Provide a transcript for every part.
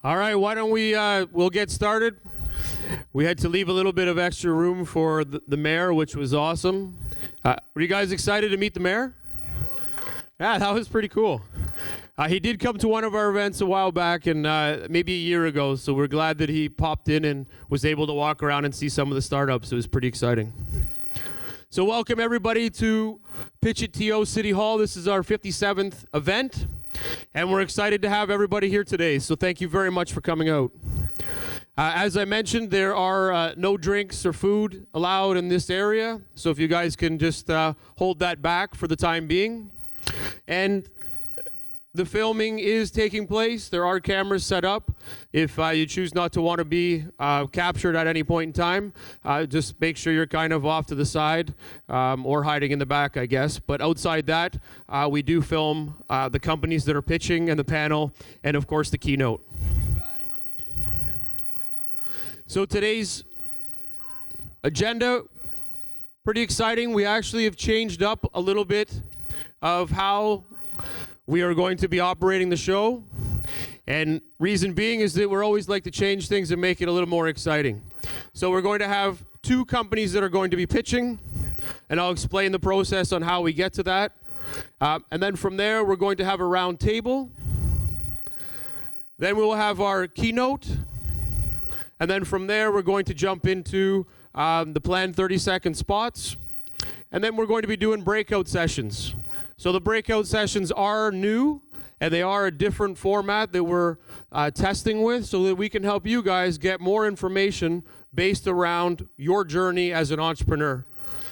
All right, why don't we'll get started. We had to leave a little bit of extra room for the mayor, which was awesome. Were you guys excited to meet the mayor? Yeah, that was pretty cool. He did come to one of our events a while back, and maybe a year ago, so we're glad that he popped in and was able to walk around and see some of the startups. It was pretty exciting. So welcome everybody to PitchIt TO City Hall. This is our 57th event, and we're excited to have everybody here today. So thank you very much for coming out. As I mentioned, there are no drinks or food allowed in this area, so if you guys can just hold that back for the time being. And the filming is taking place. There are cameras set up. If you choose not to want to be captured at any point in time, just make sure you're kind of off to the side or hiding in the back, I guess. But outside that, we do film the companies that are pitching and the panel, and of course the keynote. So today's agenda, pretty exciting. We actually have changed up a little bit of how we are going to be operating the show, and reason being is that we always like to change things and make it a little more exciting. So we're going to have two companies that are going to be pitching, and I'll explain the process on how we get to that. And then from there, we're going to have a round table. Then we'll have our keynote, and then from there, we're going to jump into the planned 30-second spots, and then we're going to be doing breakout sessions. So the breakout sessions are new, and they are a different format that we're testing with so that we can help you guys get more information based around your journey as an entrepreneur.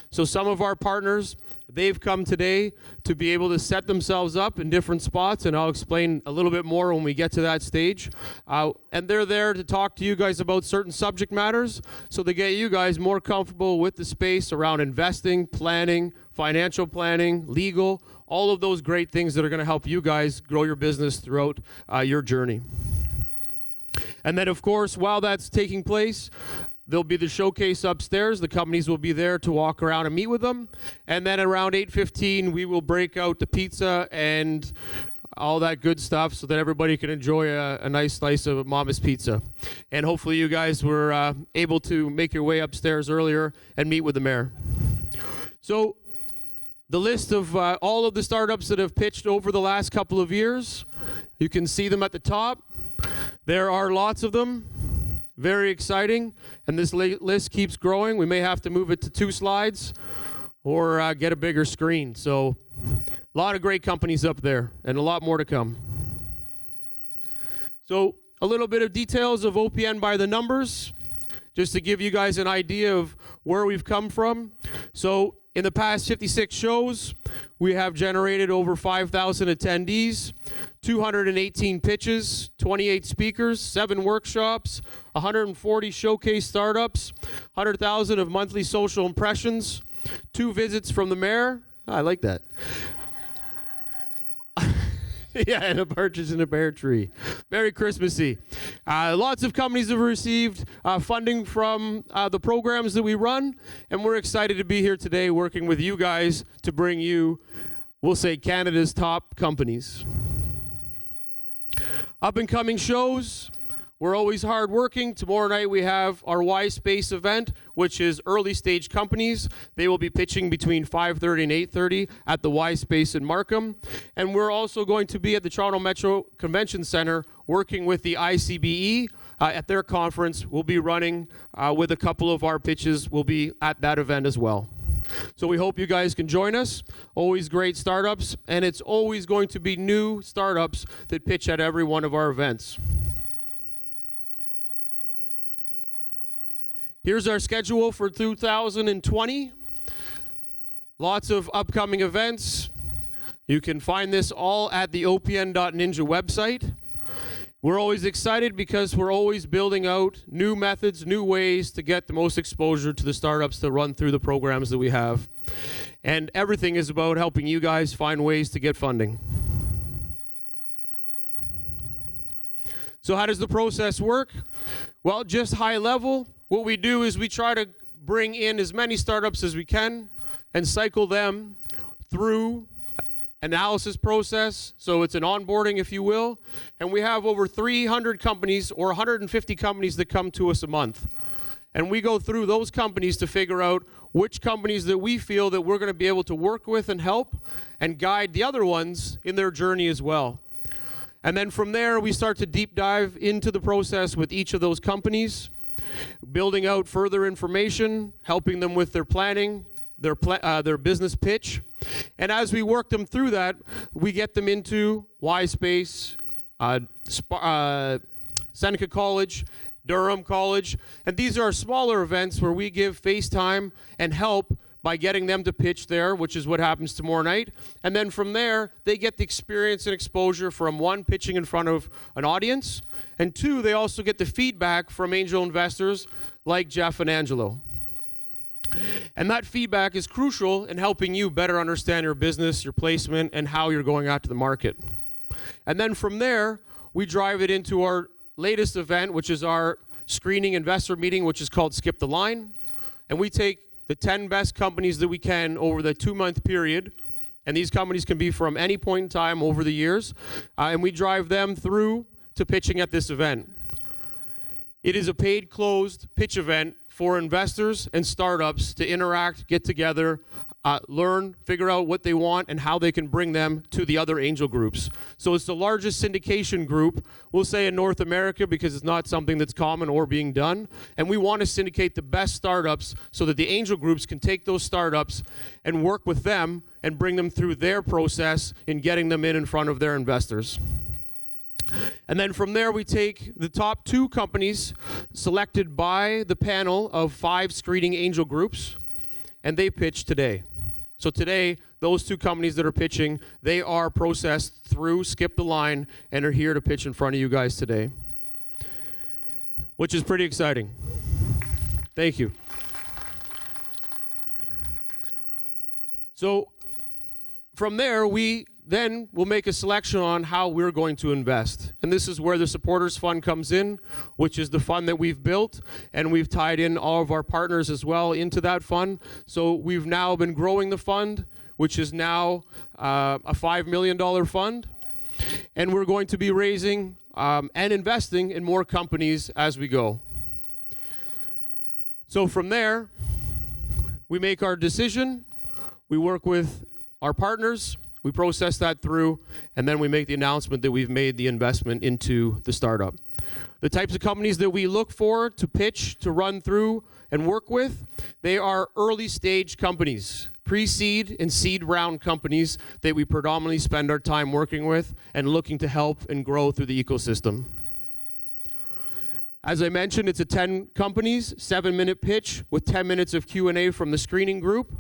So some of our partners, they've come today to be able to set themselves up in different spots, and I'll explain a little bit more when we get to that stage. And they're there to talk to you guys about certain subject matters so they get you guys more comfortable with the space around investing, planning, financial planning, legal, all of those great things that are going to help you guys grow your business throughout your journey. And then, of course, while that's taking place, there'll be the showcase upstairs. The companies will be there to walk around and meet with them. And then around 8:15, we will break out the pizza and all that good stuff so that everybody can enjoy a nice slice of Mama's pizza. And hopefully you guys were able to make your way upstairs earlier and meet with the mayor. So the list of all of the startups that have pitched over the last couple of years, you can see them at the top. There are lots of them. Very exciting, and this list keeps growing. We may have to move it to 2 slides or get a bigger screen. So a lot of great companies up there and a lot more to come. So a little bit of details of OPN by the numbers, just to give you guys an idea of where we've come from. So in the past 56 shows, we have generated over 5,000 attendees, 218 pitches, 28 speakers, 7 workshops, 140 showcase startups, 100,000 of monthly social impressions, 2 visits from the mayor. I like that. Yeah, and a purchase in a pear tree. Very Christmassy. Lots of companies have received funding from the programs that we run, and we're excited to be here today working with you guys to bring you, we'll say, Canada's top companies. Up and coming shows. We're always hardworking. Tomorrow night we have our Y Space event, which is early stage companies. They will be pitching between 5:30 and 8:30 at the Y Space in Markham. And we're also going to be at the Toronto Metro Convention Center working with the ICBE at their conference. We'll be running with a couple of our pitches. We'll be at that event as well. So we hope you guys can join us. Always great startups, and it's always going to be new startups that pitch at every one of our events. Here's our schedule for 2020. Lots of upcoming events. You can find this all at the opn.ninja website. We're always excited because we're always building out new methods, new ways to get the most exposure to the startups that run through the programs that we have. And everything is about helping you guys find ways to get funding. So how does the process work? Well, just high level. What we do is we try to bring in as many startups as we can and cycle them through analysis process, so it's an onboarding, if you will, and we have over 300 companies or 150 companies that come to us a month. And we go through those companies to figure out which companies that we feel that we're going to be able to work with and help and guide the other ones in their journey as well. And then from there, we start to deep dive into the process with each of those companies, building out further information, helping them with their planning, their business pitch. And as we work them through that, we get them into Y-Space, Seneca College, Durham College, and these are smaller events where we give face time and help by getting them to pitch there, which is what happens tomorrow night. And then from there, they get the experience and exposure from one, pitching in front of an audience, and two, they also get the feedback from angel investors like Jeff and Angelo. And that feedback is crucial in helping you better understand your business, your placement, and how you're going out to the market. And then from there, we drive it into our latest event, which is our screening investor meeting, which is called Skip the Line. And we take the 10 best companies that we can over the 2-month period, and these companies can be from any point in time over the years, and we drive them through to pitching at this event. It is a paid closed pitch event for investors and startups to interact, get together, learn, figure out what they want and how they can bring them to the other angel groups. So it's the largest syndication group, we'll say in North America, because it's not something that's common or being done. And we want to syndicate the best startups so that the angel groups can take those startups and work with them and bring them through their process in getting them in front of their investors. And then from there, we take the top 2 companies selected by the panel of 5 screening angel groups, and they pitch today. So today, those 2 companies that are pitching, they are processed through Skip the Line and are here to pitch in front of you guys today, which is pretty exciting. Thank you. So from there, we then we'll make a selection on how we're going to invest. And this is where the Supporters Fund comes in, which is the fund that we've built, and we've tied in all of our partners as well into that fund. So we've now been growing the fund, which is now a $5 million fund. And we're going to be raising and investing in more companies as we go. So from there, we make our decision, we work with our partners, we process that through, and then we make the announcement that we've made the investment into the startup. The types of companies that we look for to pitch, to run through, and work with, they are early stage companies, pre-seed and seed round companies that we predominantly spend our time working with and looking to help and grow through the ecosystem. As I mentioned, it's a 10 companies, 7-minute pitch with 10 minutes of Q&A from the screening group,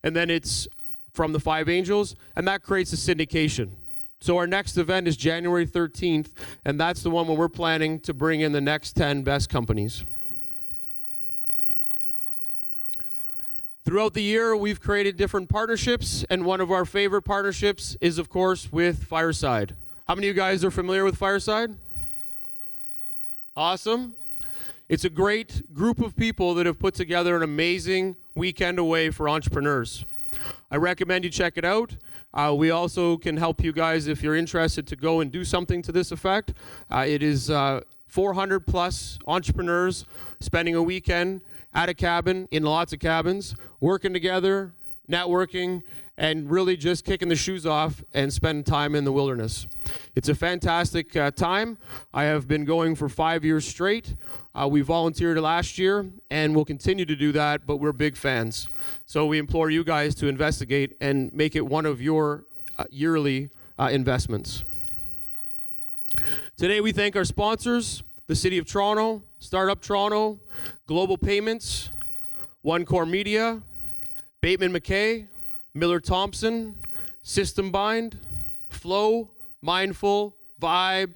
and then it's from the 5 angels, and that creates a syndication. So our next event is January 13th, and that's the one where we're planning to bring in the next 10 best companies. Throughout the year, we've created different partnerships, and one of our favorite partnerships is, of course, with Fireside. How many of you guys are familiar with Fireside? Awesome. It's a great group of people that have put together an amazing weekend away for entrepreneurs. I recommend you check it out. We also can help you guys if you're interested to go and do something to this effect. It is 400 plus entrepreneurs spending a weekend at a cabin, in lots of cabins, working together, networking, and really just kicking the shoes off and spending time in the wilderness. It's a fantastic time. I have been going for 5 years straight. We volunteered last year, and we'll continue to do that, but we're big fans. So we implore you guys to investigate and make it one of your yearly investments. Today we thank our sponsors, the City of Toronto, Startup Toronto, Global Payments, One Core Media, Bateman McKay, Miller Thompson, System Bind, Flow, Mindful, Vibe,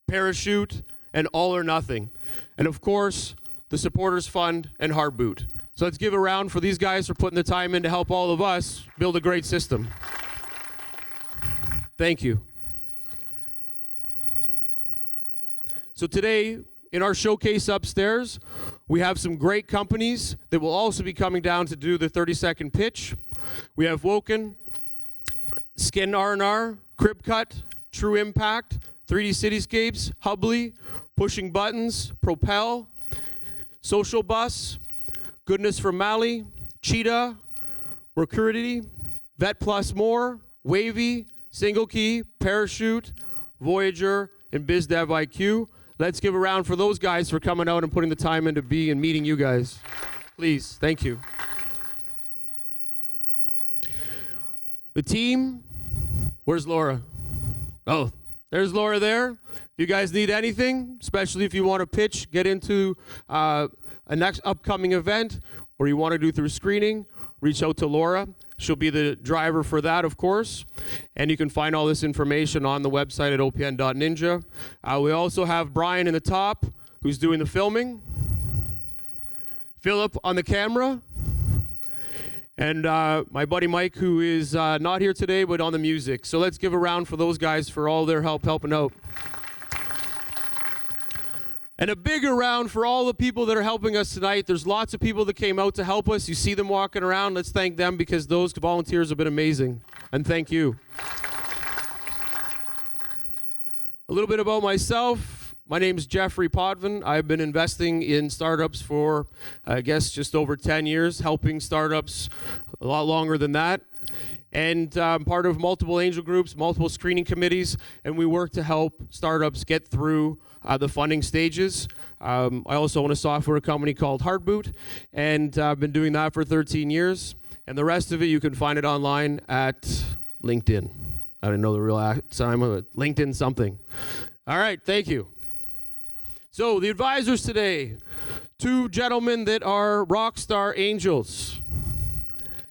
Parachute, and All or Nothing. And of course, the Supporters Fund and Hard Boot. So let's give a round for these guys for putting the time in to help all of us build a great system. Thank you. So today, in our showcase upstairs, we have some great companies that will also be coming down to do the 30-second pitch. We have Woken, Skin R&R, Crib Cut, True Impact, 3D Cityscapes, Hubly, Pushing Buttons, Propel, Social Bus, Goodness from Mali, Cheetah, Mercurity, Vet Plus More, Wavy, Single Key, Parachute, Voyager, and BizDev IQ. Let's give a round for those guys for coming out and putting the time into be and meeting you guys. Please, thank you. The team, where's Laura? Oh, there's Laura there. If you guys need anything, especially if you want to pitch, get into a next upcoming event, or you want to do through screening, reach out to Laura. She'll be the driver for that, of course. And you can find all this information on the website at opn.ninja. We also have Brian in the top, who's doing the filming. Philip on the camera. And my buddy Mike, who is not here today, but on the music. So let's give a round for those guys for all their help helping out. And a bigger round for all the people that are helping us tonight. There's lots of people that came out to help us. You see them walking around. Let's thank them because those volunteers have been amazing. And thank you. A little bit about myself. My name is Jeffery Potvin. I've been investing in startups for, I guess, just over 10 years, helping startups a lot longer than that. And I'm part of multiple angel groups, multiple screening committees, and we work to help startups get through the funding stages. I also own a software company called Heartboot, and I've been doing that for 13 years. And the rest of it, you can find it online at LinkedIn. I didn't know the real time, but LinkedIn something. All right, thank you. So the advisors today, two gentlemen that are rock star angels.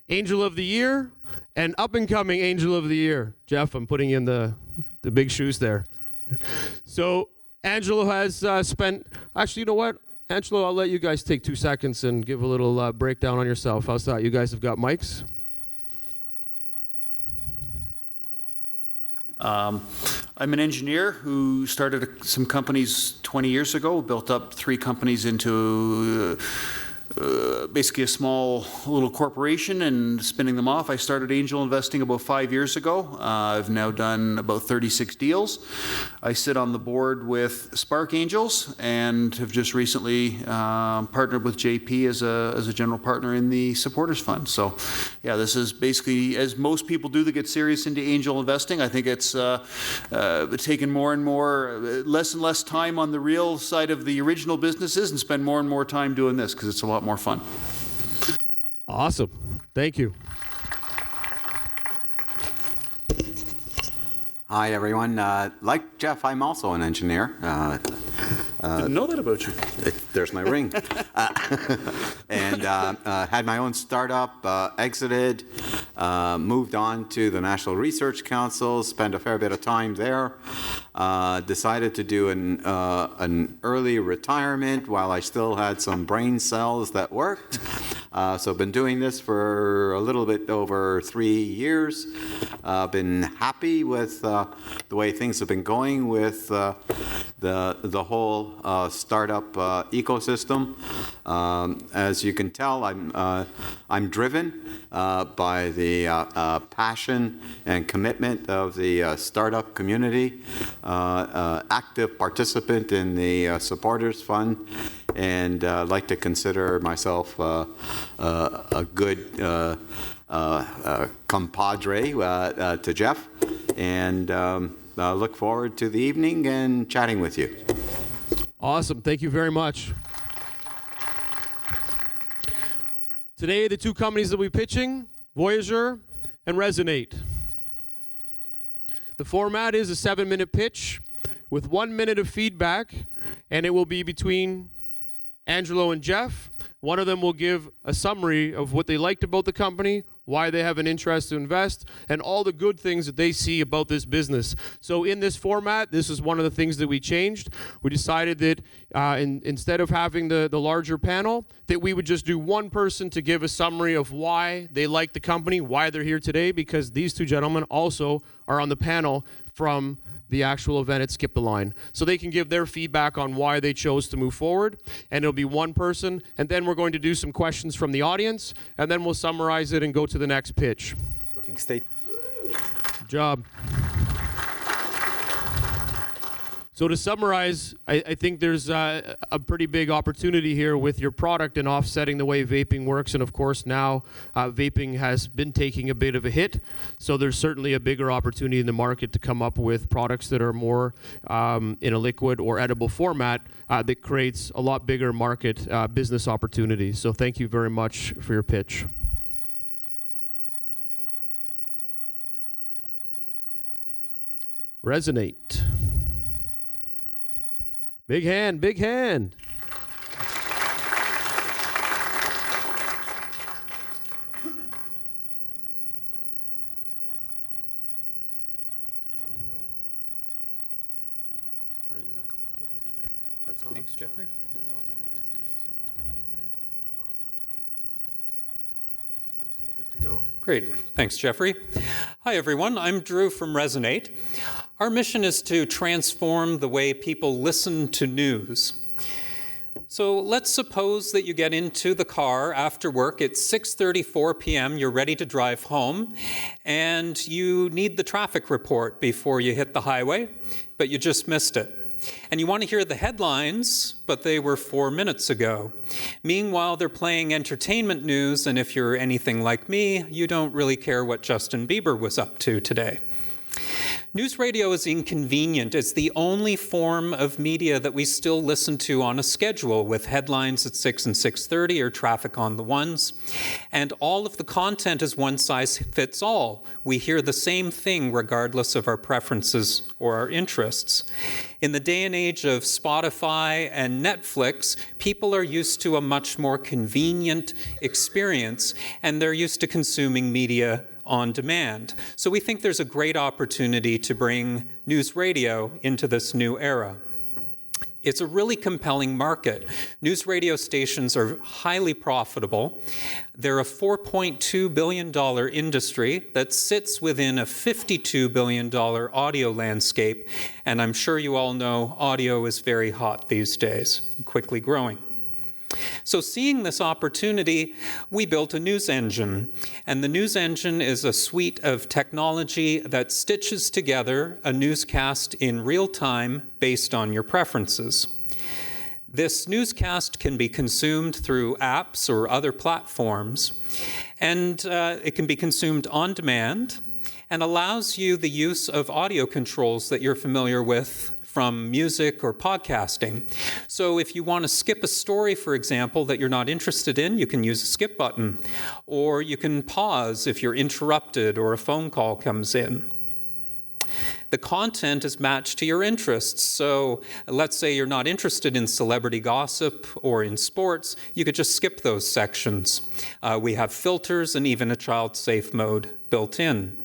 Angel of the Year and up-and-coming Angel of the Year. Jeff, I'm putting you in the big shoes there. So Angelo has spent, actually, you know what? Angelo, I'll let you guys take 2 seconds and give a little breakdown on yourself. How's that? You guys have got mics? I'm an engineer who started some companies 20 years ago, built up 3 companies into basically a small little corporation and spinning them off. I started angel investing about 5 years ago. I've now done about 36 deals. I sit on the board with Spark Angels and have just recently partnered with JP as a general partner in the Supporters Fund. So yeah, this is basically, as most people do that get serious into angel investing, I think it's taken more and more, less and less time on the real side of the original businesses and spend more and more time doing this because it's a lot more fun. Awesome. Thank you. Hi, everyone. Like Jeff, I'm also an engineer. Didn't know that about you. There's my ring. And had my own startup, exited, moved on to the National Research Council, spent a fair bit of time there, decided to do an early retirement while I still had some brain cells that worked. So I've been doing this for a little bit over 3 years. Been happy with the way things have been going with the whole startup ecosystem. As you can tell, I'm driven by the passion and commitment of the startup community, active participant in the Supporters Fund, and like to consider myself a good compadre to Jeff, and look forward to the evening and chatting with you. Awesome. Thank you very much. Today, the two companies that we're pitching, Voyager and Resonate. The format is a 7-minute pitch with 1 minute of feedback, and it will be between Angelo and Jeff. One of them will give a summary of what they liked about the company, why they have an interest to invest, and all the good things that they see about this business. So in this format, this is one of the things that we changed. We decided that instead of having the larger panel, that we would just do one person to give a summary of why they like the company, why they're here today, because these two gentlemen also are on the panel from the actual event at Skip the Line. So they can give their feedback on why they chose to move forward, and it'll be one person, and then we're going to do some questions from the audience, and then we'll summarize it and go to the next pitch. Looking state. job. So to summarize, I think there's a pretty big opportunity here with your product and offsetting the way vaping works. And of course now vaping has been taking a bit of a hit. So there's certainly a bigger opportunity in the market to come up with products that are more in a liquid or edible format that creates a lot bigger market business opportunities. So thank you very much for your pitch. Resonate. Big hand, big hand. Thanks, Jeffrey. Great. Thanks, Jeffrey. Hi, everyone. I'm Drew from Resonate. Our mission is to transform the way people listen to news. So let's suppose that you get into the car after work. It's 6:34 p.m. You're ready to drive home, and you need the traffic report before you hit the highway, but you just missed it. And you want to hear the headlines, but they were 4 minutes ago. Meanwhile, they're playing entertainment news, and if you're anything like me, you don't really care what Justin Bieber was up to today. News radio is inconvenient. It's the only form of media that we still listen to on a schedule, with headlines at 6 and 6:30 or traffic on the ones. And all of the content is one size fits all. We hear the same thing regardless of our preferences or our interests. In the day and age of Spotify and Netflix, people are used to a much more convenient experience, and they're used to consuming media on demand. So we think there's a great opportunity to bring news radio into this new era. It's a really compelling market. News radio stations are highly profitable. They're a $4.2 billion industry that sits within a $52 billion audio landscape. And I'm sure you all know audio is very hot these days, quickly growing. So seeing this opportunity, we built a news engine. And the news engine is a suite of technology that stitches together a newscast in real time based on your preferences. This newscast can be consumed through apps or other platforms, and it can be consumed on demand and allows you the use of audio controls that you're familiar with from music or podcasting. So if you want to skip a story, for example, that you're not interested in, you can use a skip button. Or you can pause if you're interrupted or a phone call comes in. The content is matched to your interests. So let's say you're not interested in celebrity gossip or in sports, you could just skip those sections. We have filters and even a child-safe mode built in.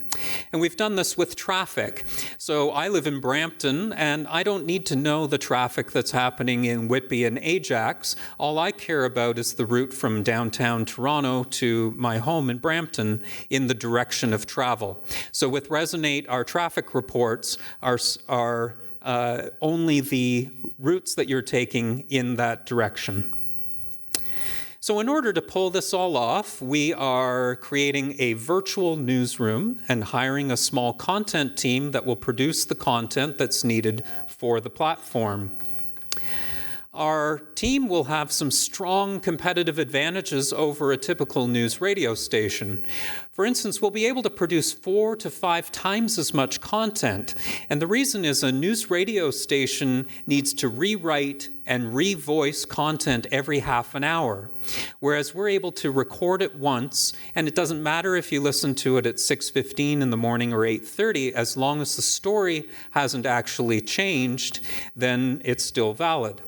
And we've done this with traffic. So I live in Brampton, and I don't need to know the traffic that's happening in Whitby and Ajax. All I care about is the route from downtown Toronto to my home in Brampton in the direction of travel. So with Resonate, our traffic reports are only the routes that you're taking in that direction. So in order to pull this all off, we are creating a virtual newsroom and hiring a small content team that will produce the content that's needed for the platform. Our team will have some strong competitive advantages over a typical news radio station. For instance, we'll be able to produce 4 to 5 times as much content. And the reason is a news radio station needs to rewrite and revoice content every half an hour, whereas we're able to record it once, and it doesn't matter if you listen to it at 6:15 in the morning or 8:30, as long as the story hasn't actually changed, then it's still valid.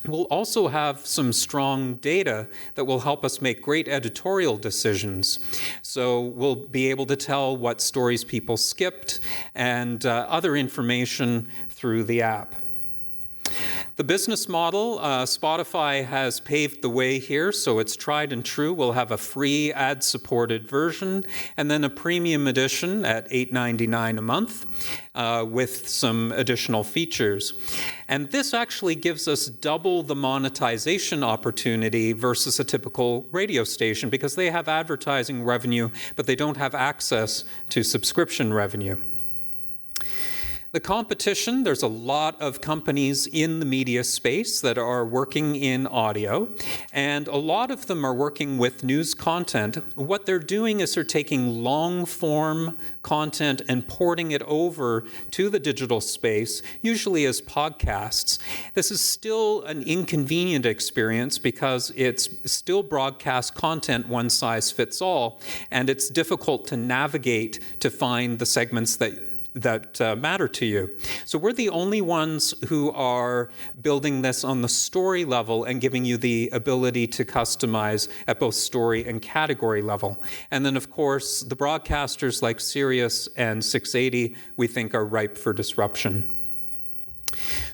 We'll also have some strong data that will help us make great editorial decisions. So we'll be able to tell what stories people skipped and other information through the app. The business model, Spotify has paved the way here, so it's tried and true. We'll have a free ad-supported version and then a premium edition at $8.99 a month with some additional features. And this actually gives us double the monetization opportunity versus a typical radio station because they have advertising revenue, but they don't have access to subscription revenue. The competition, there's a lot of companies in the media space that are working in audio, and a lot of them are working with news content. What they're doing is they're taking long-form content and porting it over to the digital space, usually as podcasts. This is still an inconvenient experience because it's still broadcast content, one size fits all, and it's difficult to navigate to find the segments that matter to you. So we're the only ones who are building this on the story level and giving you the ability to customize at both story and category level. And then, of course, the broadcasters like Sirius and 680 we think are ripe for disruption.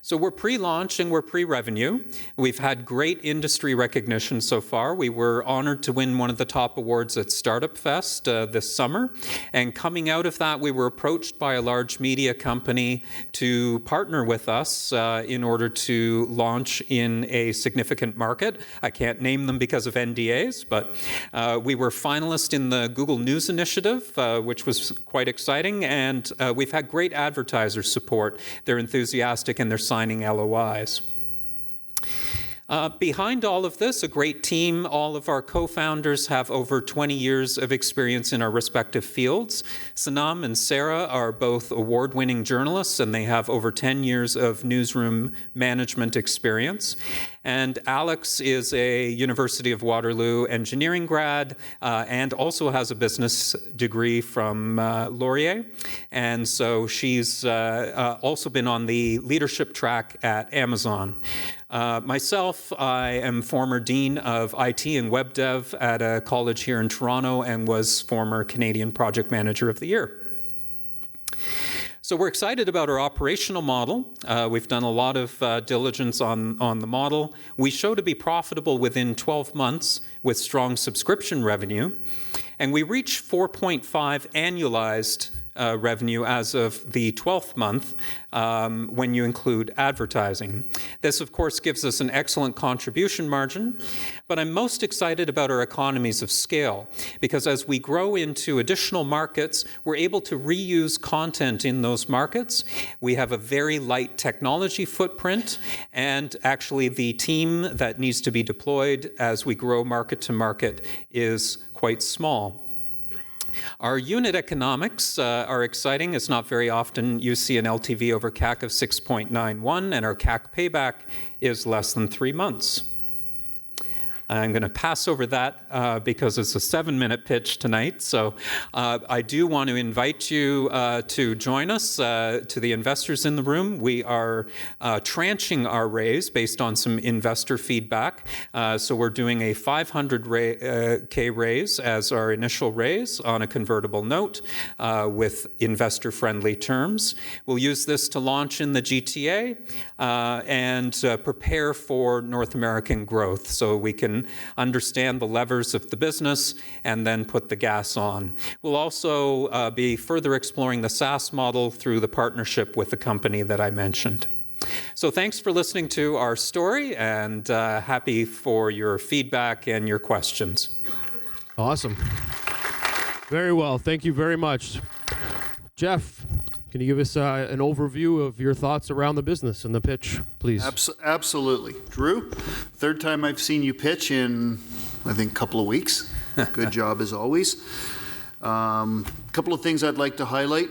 So we're pre-launch and we're pre-revenue. We've had great industry recognition so far. We were honored to win one of the top awards at Startup Fest this summer. And coming out of that, we were approached by a large media company to partner with us in order to launch in a significant market. I can't name them because of NDAs, but we were finalists in the Google News Initiative, which was quite exciting. And we've had great advertiser support. They're enthusiastic and they're signing LOIs. Behind all of this, a great team. All of our co-founders have over 20 years of experience in our respective fields. Sanam and Sarah are both award-winning journalists, and they have over 10 years of newsroom management experience. And Alex is a University of Waterloo engineering grad and also has a business degree from Laurier. And so she's also been on the leadership track at Amazon. Myself, I am former Dean of IT and Web Dev at a college here in Toronto and was former Canadian Project Manager of the Year. So we're excited about our operational model. We've done a lot of diligence on the model. We show to be profitable within 12 months with strong subscription revenue. And we reach 4.5 annualized revenue as of the 12th month when you include advertising. This, of course, gives us an excellent contribution margin, but I'm most excited about our economies of scale because as we grow into additional markets, we're able to reuse content in those markets. We have a very light technology footprint, and actually the team that needs to be deployed as we grow market to market is quite small. Our unit economics are exciting. It's not very often you see an LTV over CAC of 6.91, and our CAC payback is less than 3 months. I'm going to pass over that because it's a 7-minute pitch tonight. So I do want to invite you to join us, to the investors in the room. We are tranching our raise based on some investor feedback. So we're doing a $500K raise as our initial raise on a convertible note with investor-friendly terms. We'll use this to launch in the GTA and prepare for North American growth so we can understand the levers of the business and then put the gas on. We'll also be further exploring the SaaS model through the partnership with the company that I mentioned. So thanks for listening to our story, and happy for your feedback and your questions. Awesome. Very well. Thank you very much. Jeff, can you give us an overview of your thoughts around the business and the pitch, please? Absolutely. Drew, third time I've seen you pitch in, I think, a couple of weeks. Good job as always. Couple of things I'd like to highlight.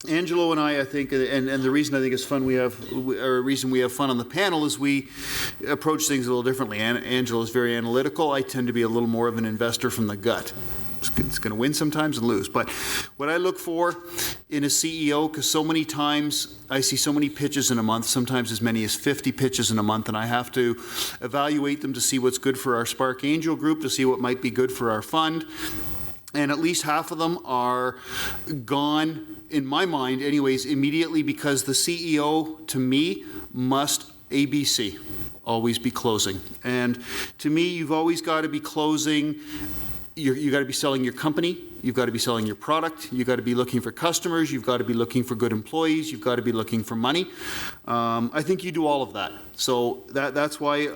Angelo and I think, and the reason I think it's fun we have fun on the panel is we approach things a little differently. Angelo is very analytical. I tend to be a little more of an investor from the gut. It's going to win sometimes and lose. But what I look for in a CEO, because so many times I see so many pitches in a month, sometimes as many as 50 pitches in a month, and I have to evaluate them to see what's good for our Spark Angel group, to see what might be good for our fund. And at least half of them are gone, in my mind anyways, immediately, because the CEO, to me, must ABC, always be closing. And to me, you've always got to be closing. You got to be selling your company, You've got to be selling your product. You've got to be looking for customers. You've got to be looking for good employees. You've got to be looking for money. I think you do all of that. So that's why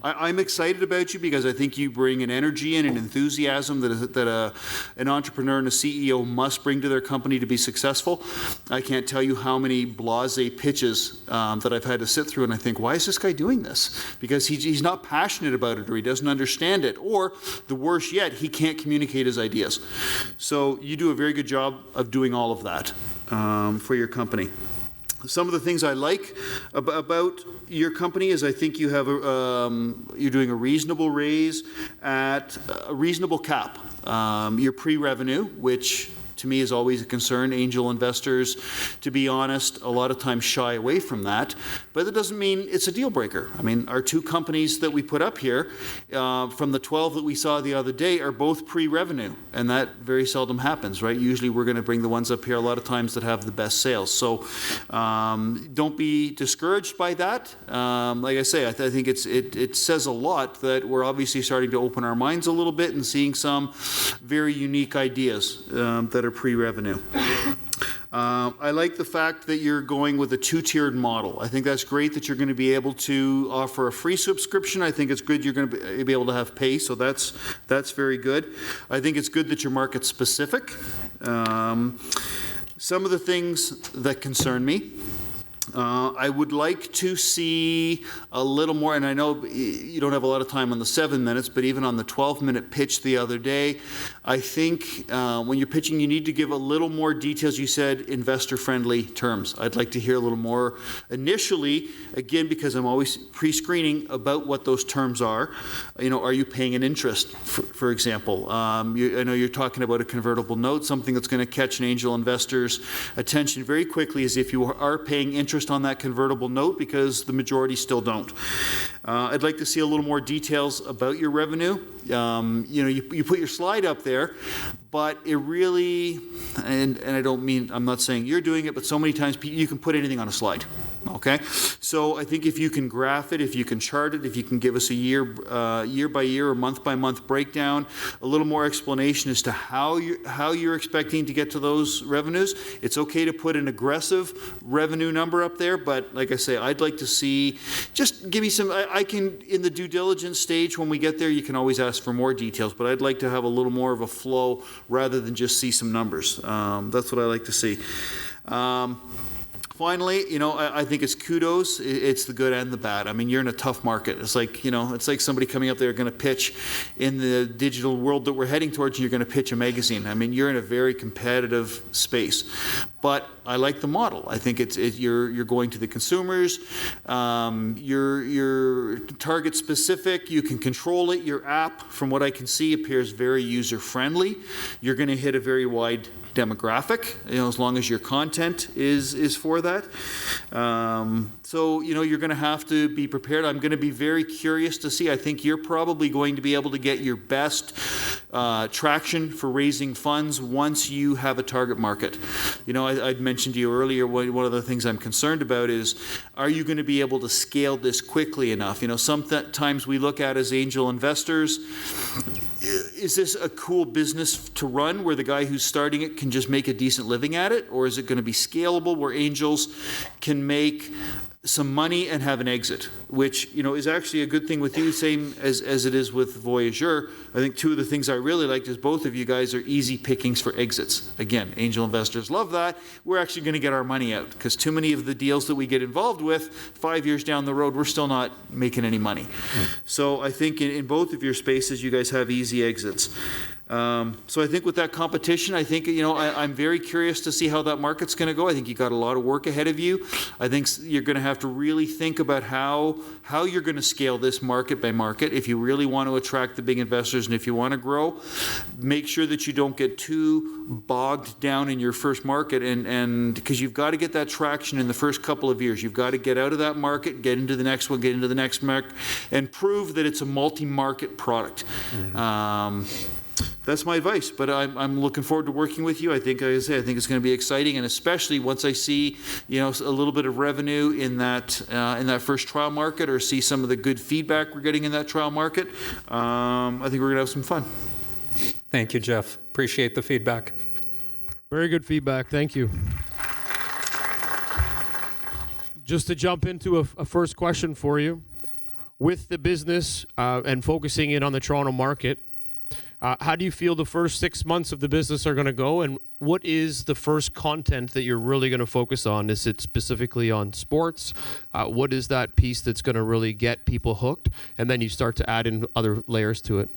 I'm excited about you, because I think you bring an energy and an enthusiasm that an entrepreneur and a CEO must bring to their company to be successful. I can't tell you how many blasé pitches that I've had to sit through, and I think, why is this guy doing this? Because he's not passionate about it, or he doesn't understand it, or the worst yet, he can't communicate his ideas. So you do a very good job of doing all of that for your company. Some of the things I like about your company is I think you have you're doing a reasonable raise at a reasonable cap. Your pre-revenue, which to me is always a concern. Angel investors, to be honest, a lot of times shy away from that. But that doesn't mean it's a deal breaker. I mean, our two companies that we put up here, from the 12 that we saw the other day, are both pre-revenue. And that very seldom happens, right? Usually we're going to bring the ones up here a lot of times that have the best sales. So don't be discouraged by that. Like I say, I think it says a lot that we're obviously starting to open our minds a little bit and seeing some very unique ideas that are pre-revenue. I like the fact that you're going with a two-tiered model. I think that's great that you're going to be able to offer a free subscription. I think it's good you're going to be able to have pay, so that's very good. I think it's good that you're market specific. Some of the things that concern me, I would like to see a little more, and I know you don't have a lot of time on the 7 minutes, but even on the 12-minute pitch the other day, I think when you're pitching, you need to give a little more details. You said investor-friendly terms. I'd like to hear a little more initially, again, because I'm always pre-screening about what those terms are. Are you paying an interest, for example? I know you're talking about a convertible note. Something that's going to catch an angel investor's attention very quickly is if you are paying interest on that convertible note, because the majority still don't. I'd like to see a little more details about your revenue. You put your slide up there, but it really, and I'm not saying you're doing it, but so many times you can put anything on a slide. Okay, so I think if you can graph it, if you can chart it, if you can give us a year by year or month by month breakdown, a little more explanation as to how you're expecting to get to those revenues. It's okay to put an aggressive revenue number up there, but like I say, I'd like to see, just give me some, I can, in the due diligence stage when we get there, you can always ask for more details, but I'd like to have a little more of a flow rather than just see some numbers. That's what I like to see. Finally, I think it's kudos. It's the good and the bad. I mean, you're in a tough market. It's like, it's like somebody coming up there going to pitch in the digital world that we're heading towards, and you're going to pitch a magazine. I mean, you're in a very competitive space. But I like the model. I think you're going to the consumers. You're target specific. You can control it. Your app, from what I can see, appears very user friendly. You're going to hit a very wide demographic, as long as your content is for that. So, you're going to have to be prepared. I'm going to be very curious to see. I think you're probably going to be able to get your best traction for raising funds once you have a target market. I'd mentioned to you earlier, one of the things I'm concerned about is, are you going to be able to scale this quickly enough? Sometimes we look at as angel investors, is this a cool business to run where the guy who's starting it can just make a decent living at it? Or is it going to be scalable where angels can make some money and have an exit, which is actually a good thing with you, same as it is with Voyageur. I think two of the things I really liked is both of you guys are easy pickings for exits. Again, angel investors love that. We're actually going to get our money out, because too many of the deals that we get involved with, 5 years down the road, we're still not making any money. So I think in both of your spaces, you guys have easy exits. So I think with that competition, I think, I'm very curious to see how that market's going to go. I think you got a lot of work ahead of you. I think you're going to have to really think about how you're going to scale this market by market. If you really want to attract the big investors and if you want to grow, make sure that you don't get too bogged down in your first market, and because you've got to get that traction in the first couple of years. You've got to get out of that market, get into the next one, get into the next market, and prove that it's a multi-market product. That's my advice, but I'm looking forward to working with you. I think it's going to be exciting, and especially once I see, a little bit of revenue in that first trial market, or see some of the good feedback we're getting in that trial market. I think we're going to have some fun. Thank you, Jeff. Appreciate the feedback. Very good feedback. Thank you. Just to jump into a first question for you. With the business and focusing in on the Toronto market, how do you feel the first 6 months of the business are going to go, and what is the first content that you're really going to focus on? Is it specifically on sports? What is that piece that's going to really get people hooked? And then you start to add in other layers to it.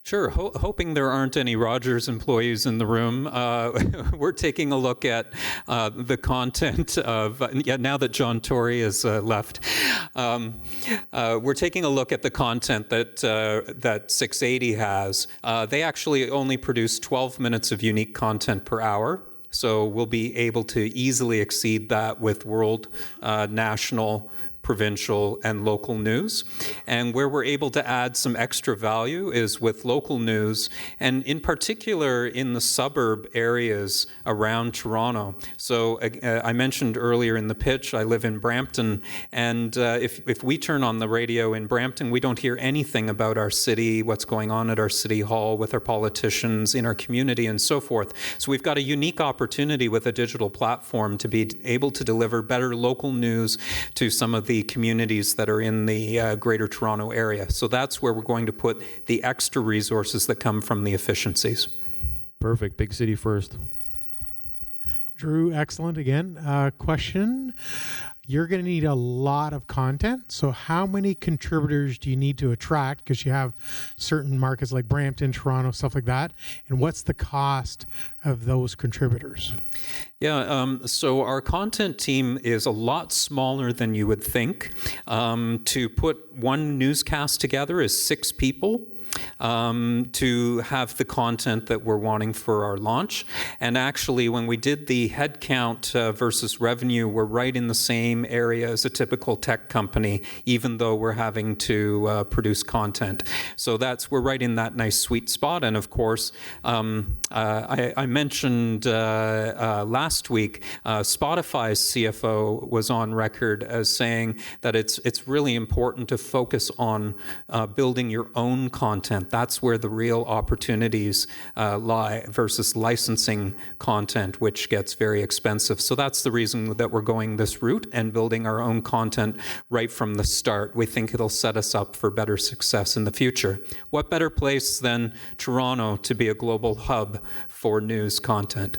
Sure. Hoping there aren't any Rogers employees in the room, we're taking a look at the content of, now that John Tory has left, we're taking a look at the content that 680 has. They actually only produce 12 minutes of unique content per hour. So we'll be able to easily exceed that with world, national, provincial, and local news. And where we're able to add some extra value is with local news, and in particular in the suburb areas around Toronto. So I mentioned earlier in the pitch, I live in Brampton, and if we turn on the radio in Brampton, we don't hear anything about our city, what's going on at our city hall, with our politicians, in our community, and so forth. So we've got a unique opportunity with a digital platform to be able to deliver better local news to some of the communities that are in the Greater Toronto area. So that's where we're going to put the extra resources that come from the efficiencies. Perfect. Big city first. Drew, excellent again. Question. You're going to need a lot of content. So how many contributors do you need to attract? Because you have certain markets like Brampton, Toronto, stuff like that. And what's the cost of those contributors? Yeah, so our content team is a lot smaller than you would think. To put one newscast together is 6 people. To have the content that we're wanting for our launch. And actually, when we did the headcount versus revenue, we're right in the same area as a typical tech company, even though we're having to produce content. So we're right in that nice sweet spot. And of course, I mentioned last week, Spotify's CFO was on record as saying that it's really important to focus on building your own content. That's where the real opportunities lie versus licensing content, which gets very expensive. So that's the reason that we're going this route and building our own content right from the start. We think it'll set us up for better success in the future. What better place than Toronto to be a global hub for news content?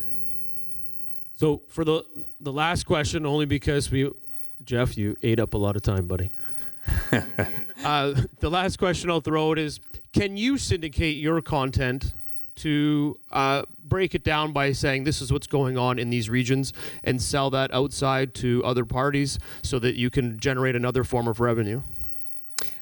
So for the last question, only because Jeff, you ate up a lot of time, buddy. The last question I'll throw it is, can you syndicate your content to break it down by saying this is what's going on in these regions and sell that outside to other parties so that you can generate another form of revenue?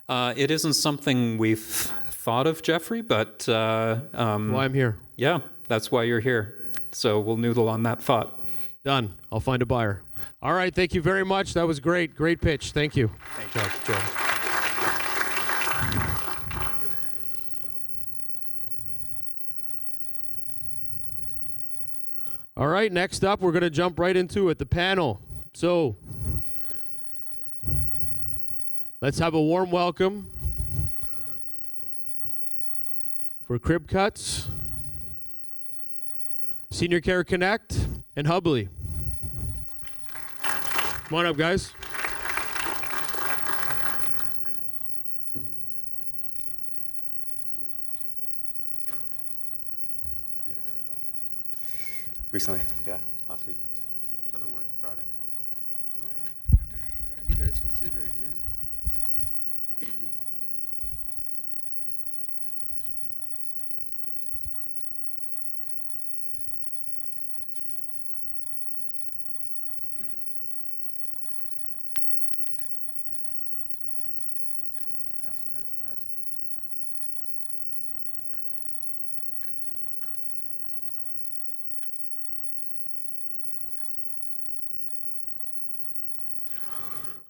It isn't something we've thought of, Jeffrey, but... Well, I'm here. Yeah, that's why you're here. So we'll noodle on that thought. Done. I'll find a buyer. All right. Thank you very much. That was great. Great pitch. Thank you. Thank you, Joe. All right, next up, we're going to jump right into it, the panel. So, let's have a warm welcome for Crib Cuts, Senior Care Connect, and Hubley. Come on up, guys. Recently, yeah, last week. Another one Friday. You guys can sit right here. Test.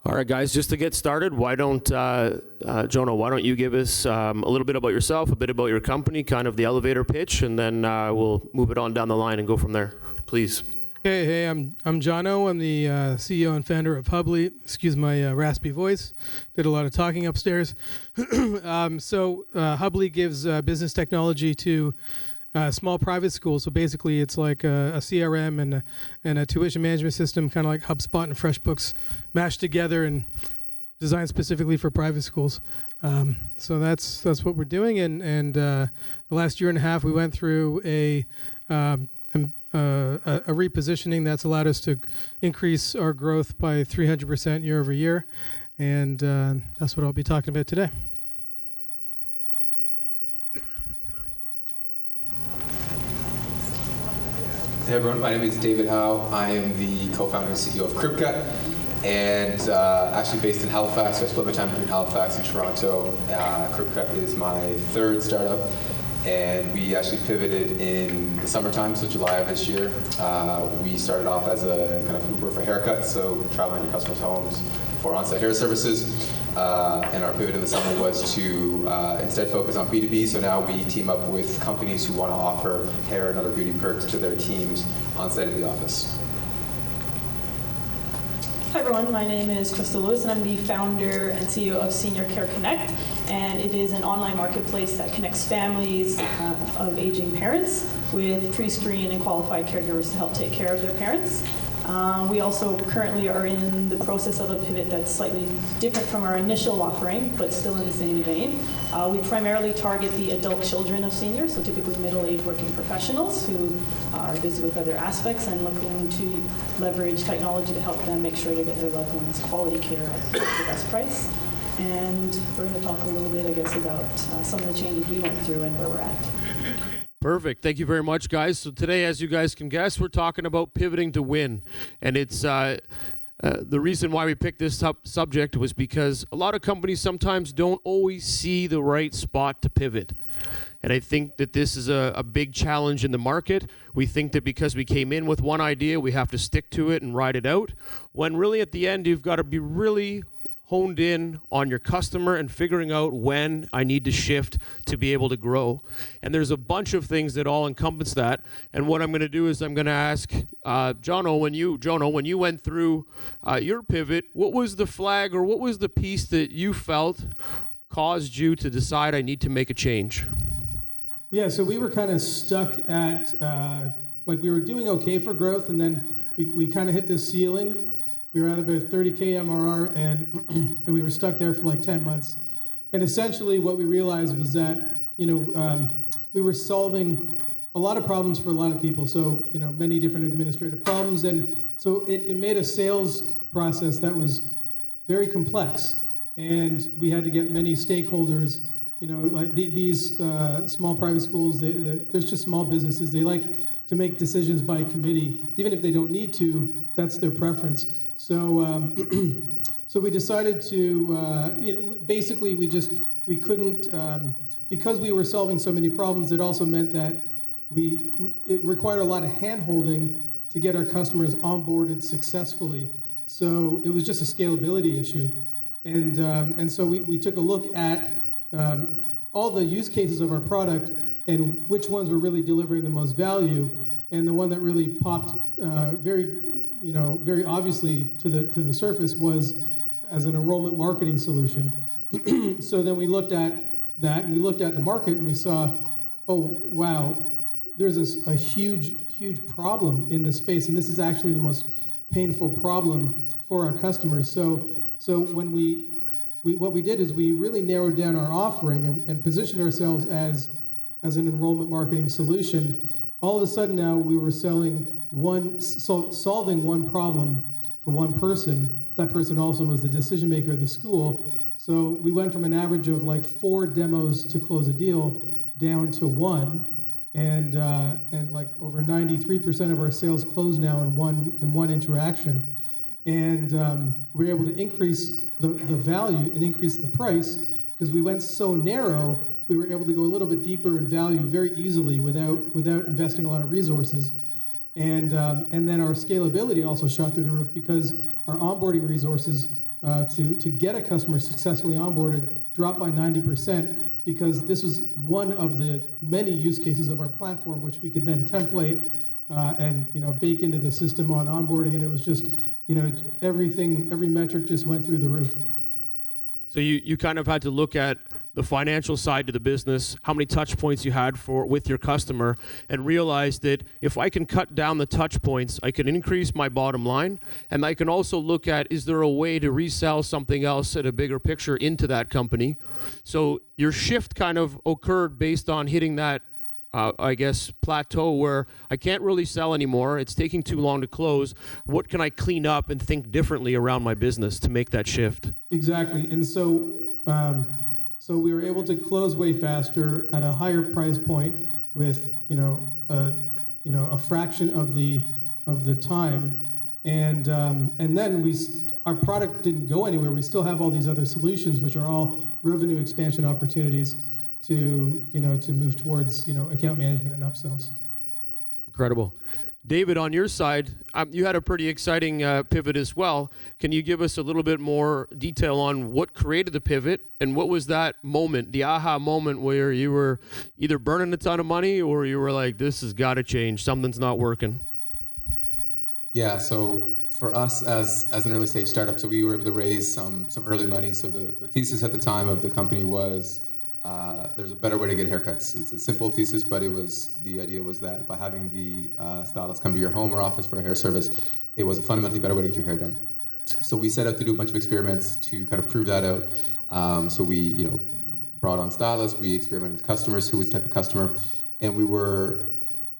All right, guys, just to get started, why don't, Jonah, why don't you give us a little bit about yourself, a bit about your company, kind of the elevator pitch, and then we'll move it on down the line and go from there, please. Hey, I'm Jono. I'm the CEO and founder of Hubly. Excuse my raspy voice. Did a lot of talking upstairs. Hubly gives business technology to small private schools. So basically, it's like a CRM and a tuition management system, kind of like HubSpot and FreshBooks mashed together and designed specifically for private schools. So that's what we're doing. And the last year and a half, we went through a repositioning that's allowed us to increase our growth by 300% year over year. And that's what I'll be talking about today. Hey everyone, my name is David Howe. I am the co-founder and CEO of CryptCut, and actually based in Halifax. So I split my time between Halifax and Toronto. CryptCut is my third startup, and we actually pivoted in the summertime, so July of this year. We started off as a kind of Uber for haircuts, so traveling to customers' homes for on-site hair services. And our pivot in the summer was to instead focus on B2B. So now we team up with companies who want to offer hair and other beauty perks to their teams on-site at the office. Hi everyone, my name is Crystal Lewis and I'm the founder and CEO of Senior Care Connect, and it is an online marketplace that connects families of aging parents with pre-screened and qualified caregivers to help take care of their parents. We also currently are in the process of a pivot that's slightly different from our initial offering, but still in the same vein. We primarily target the adult children of seniors, so typically middle-aged working professionals who are busy with other aspects and looking to leverage technology to help them make sure to get their loved ones quality care at the best price. And we're going to talk a little bit, I guess, about some of the changes we went through and where we're at. Perfect. Thank you very much, guys. So today, as you guys can guess, we're talking about pivoting to win. And it's the reason why we picked this subject was because a lot of companies sometimes don't always see the right spot to pivot. And I think that this is a big challenge in the market. We think that because we came in with one idea, we have to stick to it and ride it out. When really at the end, you've got to be really honed in on your customer and figuring out when I need to shift to be able to grow. And there's a bunch of things that all encompass that. And what I'm going to do is I'm going to ask Jono, when you went through your pivot, what was the flag or what was the piece that you felt caused you to decide I need to make a change? Yeah, so we were kind of stuck at, we were doing okay for growth, and then we kind of hit this ceiling. We were at about 30K MRR, and we were stuck there for like 10 months. And essentially what we realized was that, we were solving a lot of problems for a lot of people. So, many different administrative problems. And so it made a sales process that was very complex. And we had to get many stakeholders, like these small private schools, there's just small businesses. They like to make decisions by committee. Even if they don't need to, that's their preference. So, so we decided to, basically we couldn't, because we were solving so many problems, it also meant that it required a lot of hand-holding to get our customers onboarded successfully. So it was just a scalability issue. And so we took a look at all the use cases of our product and which ones were really delivering the most value. And the one that really popped very obviously to the surface was as an enrollment marketing solution. So then we looked at that, and we looked at the market, and we saw, oh wow, there's a huge problem in this space, and this is actually the most painful problem for our customers. So when what we did is we really narrowed down our offering and positioned ourselves as an enrollment marketing solution. All of a sudden now we were solving one problem for one person. That person also was the decision maker of the school. So we went from an average of like 4 demos to close a deal down to 1, and like over 93% of our sales close now in one interaction. And we were able to increase the value and increase the price because we went so narrow. We were able to go a little bit deeper in value very easily without investing a lot of resources. And then our scalability also shot through the roof because our onboarding resources to get a customer successfully onboarded dropped by 90% because this was one of the many use cases of our platform which we could then template and bake into the system on onboarding, and it was just every metric just went through the roof. So you kind of had to look at the financial side to the business, how many touch points you had with your customer, and realize that if I can cut down the touch points, I can increase my bottom line, and I can also look at, is there a way to resell something else at a bigger picture into that company? So your shift kind of occurred based on hitting that plateau where I can't really sell anymore. It's taking too long to close. What can I clean up and think differently around my business to make that shift? Exactly. And so we were able to close way faster at a higher price point with a fraction of the time, and then our product didn't go anywhere. We still have all these other solutions, which are all revenue expansion opportunities to move towards account management and upsells. Incredible. David, on your side, you had a pretty exciting pivot as well. Can you give us a little bit more detail on what created the pivot, and what was that moment, the aha moment where you were either burning a ton of money or you were like, this has got to change, something's not working? Yeah, so for us as an early stage startup, so we were able to raise some early money. So the thesis at the time of the company was there's a better way to get haircuts. It's a simple thesis, but the idea was that by having the stylist come to your home or office for a hair service, it was a fundamentally better way to get your hair done. So we set out to do a bunch of experiments to kind of prove that out. So we brought on stylists, we experimented with customers, who was the type of customer, and we were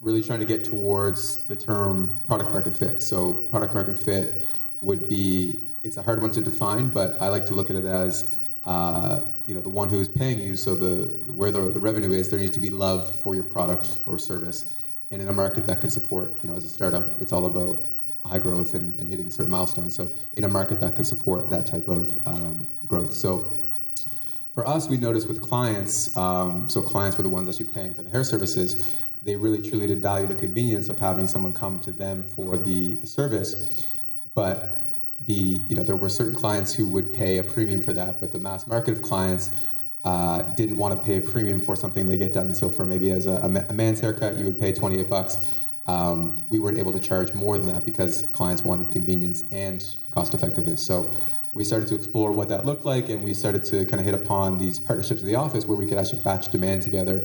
really trying to get towards the term product market fit. So product market fit would be, it's a hard one to define, but I like to look at it as the one who is paying you, so where the revenue is, there needs to be love for your product or service. And in a market that can support, as a startup, it's all about high growth and hitting certain milestones. So in a market that can support that type of growth. So for us, we noticed with clients, so clients were the ones actually paying for the hair services, they really truly did value the convenience of having someone come to them for the service. But there were certain clients who would pay a premium for that, but the mass market of clients didn't want to pay a premium for something they get done. So for maybe as a man's haircut, you would pay $28. We weren't able to charge more than that because clients wanted convenience and cost effectiveness. So we started to explore what that looked like, and we started to kind of hit upon these partnerships with the office where we could actually batch demand together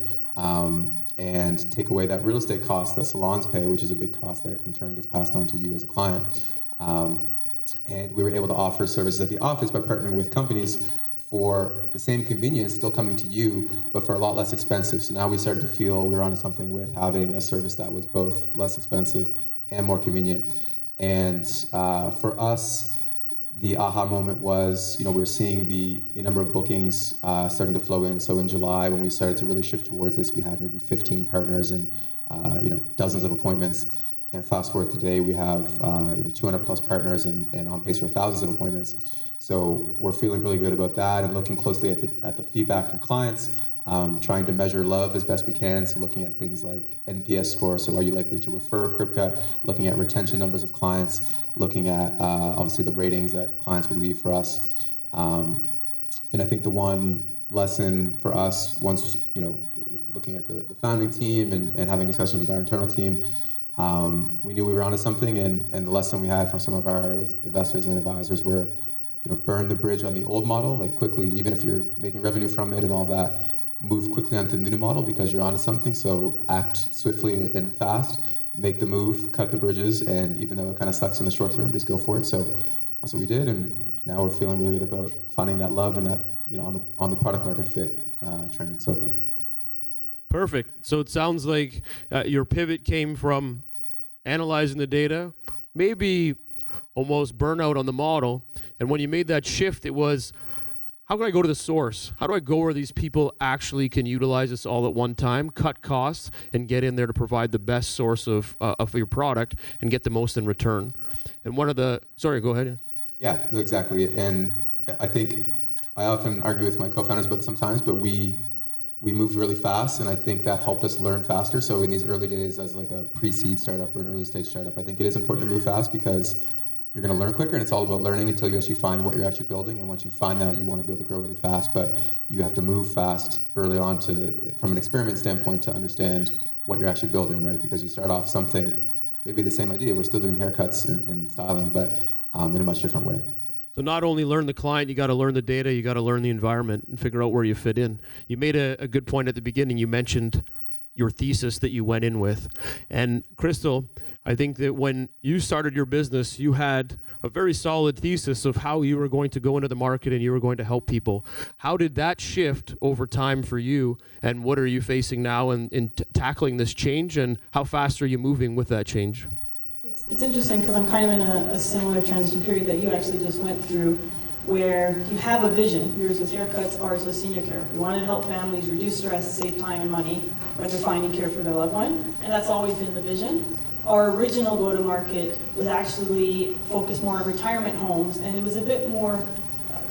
and take away that real estate cost that salons pay, which is a big cost that in turn gets passed on to you as a client. And we were able to offer services at the office by partnering with companies for the same convenience, still coming to you, but for a lot less expensive. So now we started to feel we were onto something with having a service that was both less expensive and more convenient. And for us, the aha moment was, we were seeing the number of bookings starting to flow in. So in July, when we started to really shift towards this, we had maybe 15 partners and dozens of appointments. And fast forward today, we have 200 plus partners and on pace for thousands of appointments. So we're feeling really good about that and looking closely at the feedback from clients, trying to measure love as best we can. So looking at things like NPS score, so are you likely to refer Kripke? Looking at retention numbers of clients, looking at obviously the ratings that clients would leave for us. And I think the one lesson for us, once looking at the founding team and having discussions with our internal team, we knew we were onto something, and the lesson we had from some of our investors and advisors were, burn the bridge on the old model, like quickly, even if you're making revenue from it and all that, move quickly onto the new model because you're onto something. So act swiftly and fast, make the move, cut the bridges, and even though it kind of sucks in the short term, just go for it. So that's what we did, and now we're feeling really good about finding that love and that, on the product market fit train. So perfect. So it sounds like your pivot came from analyzing the data, maybe almost burnout on the model. And when you made that shift, it was, how can I go to the source? How do I go where these people actually can utilize this all at one time, cut costs, and get in there to provide the best source of your product and get the most in return? And sorry, go ahead. Yeah, exactly. And I think I often argue with my co-founders about it sometimes, but we moved really fast, and I think that helped us learn faster. So in these early days as like a pre-seed startup or an early stage startup, I think it is important to move fast because you're going to learn quicker, and it's all about learning until you actually find what you're actually building. And once you find that, you want to be able to grow really fast, but you have to move fast early on from an experiment standpoint to understand what you're actually building, right? Because you start off something, maybe the same idea, we're still doing haircuts and styling, but in a much different way. So not only learn the client, you got to learn the data, you got to learn the environment and figure out where you fit in. You made a good point at the beginning. You mentioned your thesis that you went in with. And Crystal, I think that when you started your business, you had a very solid thesis of how you were going to go into the market and you were going to help people. How did that shift over time for you, and what are you facing now in tackling this change, and how fast are you moving with that change? So it's interesting because I'm kind of in a similar transition period that you actually just went through, where you have a vision. Yours was haircuts, ours was senior care. We wanted to help families reduce stress, save time and money when they're finding care for their loved one, and that's always been the vision. Our original go-to-market was actually focused more on retirement homes, and it was a bit more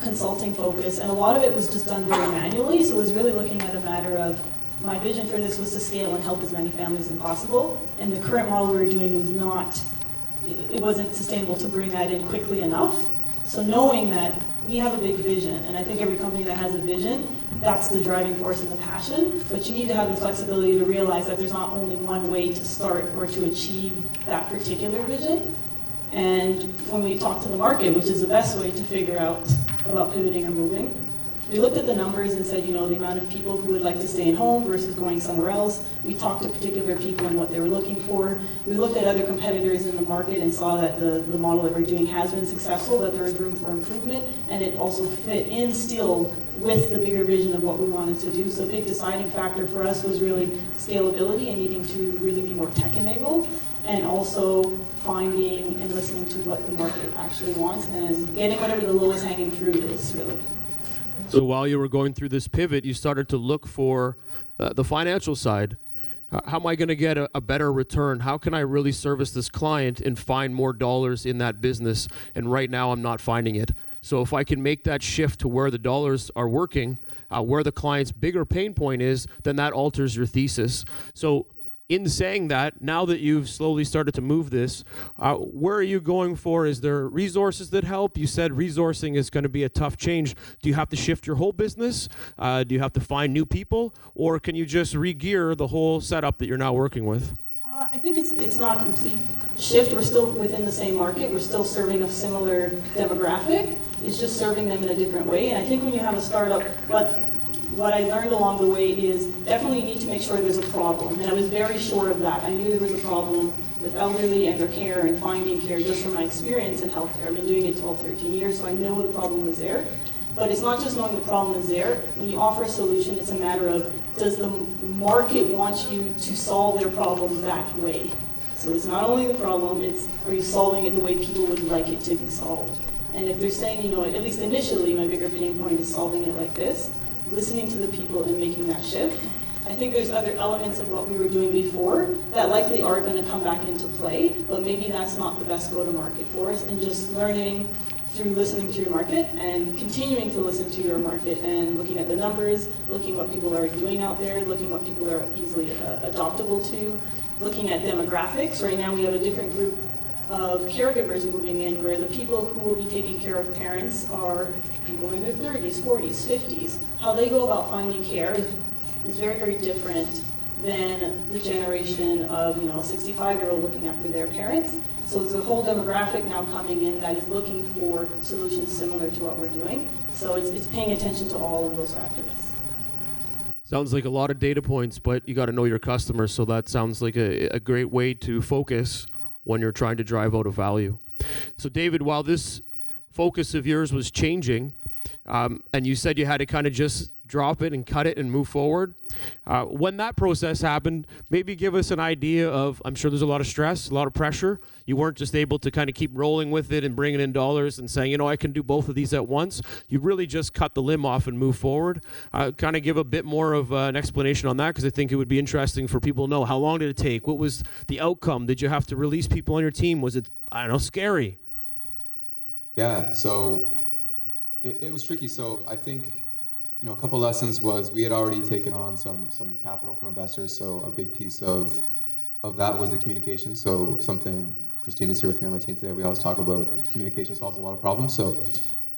consulting focused, and a lot of it was just done very manually, so it was really looking at a matter of, my vision for this was to scale and help as many families as possible, and the current model we were doing was not, it wasn't sustainable to bring that in quickly enough. So knowing that we have a big vision, and I think every company that has a vision, that's the driving force and the passion, but you need to have the flexibility to realize that there's not only one way to start or to achieve that particular vision. And when we talk to the market, which is the best way to figure out about pivoting or moving, we looked at the numbers and said, the amount of people who would like to stay in home versus going somewhere else. We talked to particular people and what they were looking for. We looked at other competitors in the market and saw that the model that we're doing has been successful, that there is room for improvement, and it also fit in still with the bigger vision of what we wanted to do. So a big deciding factor for us was really scalability and needing to really be more tech-enabled, and also finding and listening to what the market actually wants and getting whatever the lowest hanging fruit is, really. So while you were going through this pivot, you started to look for the financial side. How am I going to get a better return? How can I really service this client and find more dollars in that business? And right now I'm not finding it. So if I can make that shift to where the dollars are working, where the client's bigger pain point is, then that alters your thesis. So in saying that, now that you've slowly started to move this, where are you going for? Is there resources that help? You said resourcing is going to be a tough change. Do you have to shift your whole business? Do you have to find new people? Or can you just re-gear the whole setup that you're now working with? I think it's not a complete shift. We're still within the same market. We're still serving a similar demographic. It's just serving them in a different way. And I think when you have a startup, what I learned along the way is definitely you need to make sure there's a problem. And I was very sure of that. I knew there was a problem with elderly and their care and finding care just from my experience in healthcare. I've been doing it 12, 13 years, so I know the problem was there. But it's not just knowing the problem is there. When you offer a solution, it's a matter of, does the market want you to solve their problem that way? So it's not only the problem, it's, are you solving it the way people would like it to be solved? And if they're saying, at least initially, my bigger pain point is solving it like this, listening to the people and making that shift. I think there's other elements of what we were doing before that likely are going to come back into play, but maybe that's not the best go-to-market for us, and just learning through listening to your market and continuing to listen to your market and looking at the numbers, looking what people are doing out there, looking what people are easily adoptable to, looking at demographics. Right now we have a different group of caregivers moving in where the people who will be taking care of parents are people in their 30s, 40s, 50s. How they go about finding care is very, very different than the generation of, a 65-year-old looking after their parents. So there's a whole demographic now coming in that is looking for solutions similar to what we're doing. So it's paying attention to all of those factors. Sounds like a lot of data points, but you got to know your customers, so that sounds like a great way to focus when you're trying to drive out a value. So David, while this focus of yours was changing, and you said you had to kind of just drop it and cut it and move forward, when that process happened, maybe give us an idea of, I'm sure there's a lot of stress, a lot of pressure. You weren't just able to kind of keep rolling with it and bringing in dollars and saying, I can do both of these at once. You really just cut the limb off and move forward. Kind of give a bit more of an explanation on that, because I think it would be interesting for people to know. How long did it take? What was the outcome? Did you have to release people on your team? Was it, scary? Yeah, so it was tricky. So I think, a couple lessons was we had already taken on some capital from investors, so a big piece of that was the communication. So something, Christina's here with me on my team today, we always talk about communication solves a lot of problems. So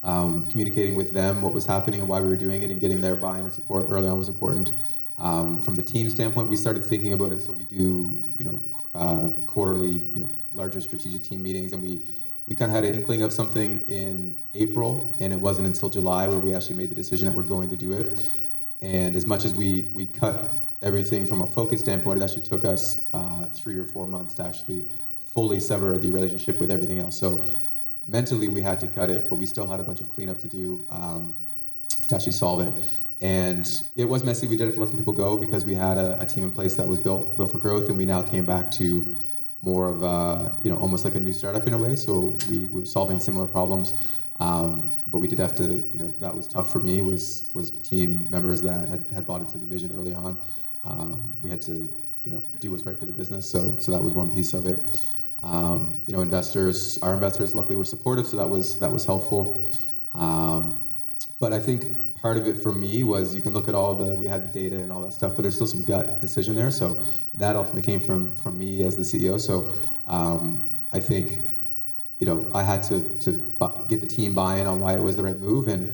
communicating with them what was happening and why we were doing it and getting their buy-in and support early on was important. From the team standpoint, we started thinking about it. So we do, quarterly, larger strategic team meetings, and we kind of had an inkling of something in April, and it wasn't until July where we actually made the decision that we're going to do it. And as much as we cut everything from a focus standpoint, it actually took us 3 or 4 months to actually fully sever the relationship with everything else. So mentally we had to cut it, but we still had a bunch of cleanup to do to actually solve it. And it was messy. We did have to let some people go because we had a team in place that was built for growth, and we now came back to more of a, almost like a new startup in a way. So we were solving similar problems, but we did have to, that was tough for me, was team members that had bought into the vision early on. We had to, do what's right for the business. So that was one piece of it. Our investors luckily were supportive, so that was helpful. But I think part of it for me was, you can look at we had the data and all that stuff, but there's still some gut decision there. So that ultimately came from me as the CEO. So I think, I had to get the team buy-in on why it was the right move. And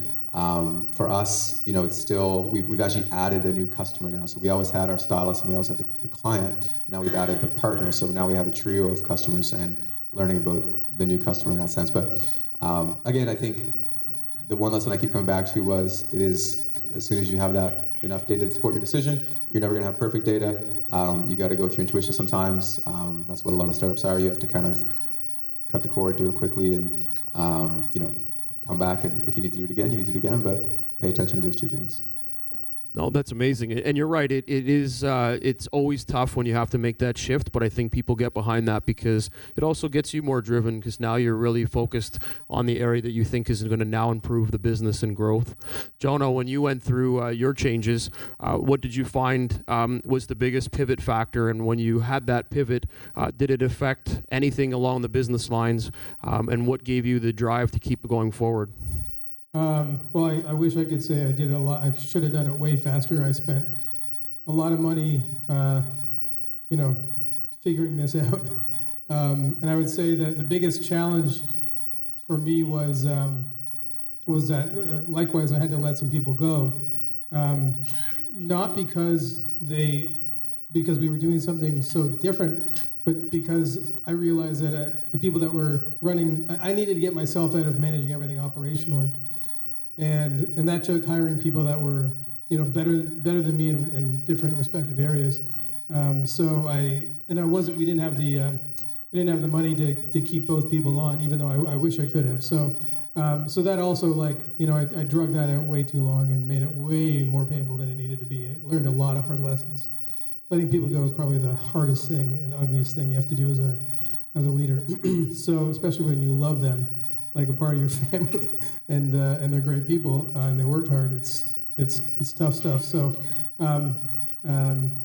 for us, it's still, we've actually added a new customer now. So we always had our stylist and we always had the client. Now we've added the partner. So now we have a trio of customers and learning about the new customer in that sense. But again, I think the one lesson I keep coming back to was, it is, as soon as you have that enough data to support your decision, you're never gonna have perfect data. You gotta go through intuition sometimes. That's what a lot of startups are. You have to kind of cut the cord, do it quickly, and come back, and if you need to do it again, you need to do it again, but pay attention to those two things. No, that's amazing, and you're right. It is. It's always tough when you have to make that shift, but I think people get behind that because it also gets you more driven. Because now you're really focused on the area that you think is going to now improve the business and growth. Jonah, when you went through your changes, what did you find was the biggest pivot factor? And when you had that pivot, did it affect anything along the business lines? And what gave you the drive to keep going forward? Well, I wish I could say I did a lot. I should have done it way faster. I spent a lot of money, figuring this out. And I would say that the biggest challenge for me was that, likewise, I had to let some people go. Not because we were doing something so different, but because I realized that the people that were running, I needed to get myself out of managing everything operationally. And that took hiring people that were, better than me in different respective areas. We didn't have the money to keep both people on, even though I wish I could have. So that also, I drug that out way too long and made it way more painful than it needed to be. I learned a lot of hard lessons. Letting people go is probably the hardest thing and ugliest thing you have to do as a leader. So especially when you love them like a part of your family, and they're great people, and they worked hard. It's tough stuff. So, I'm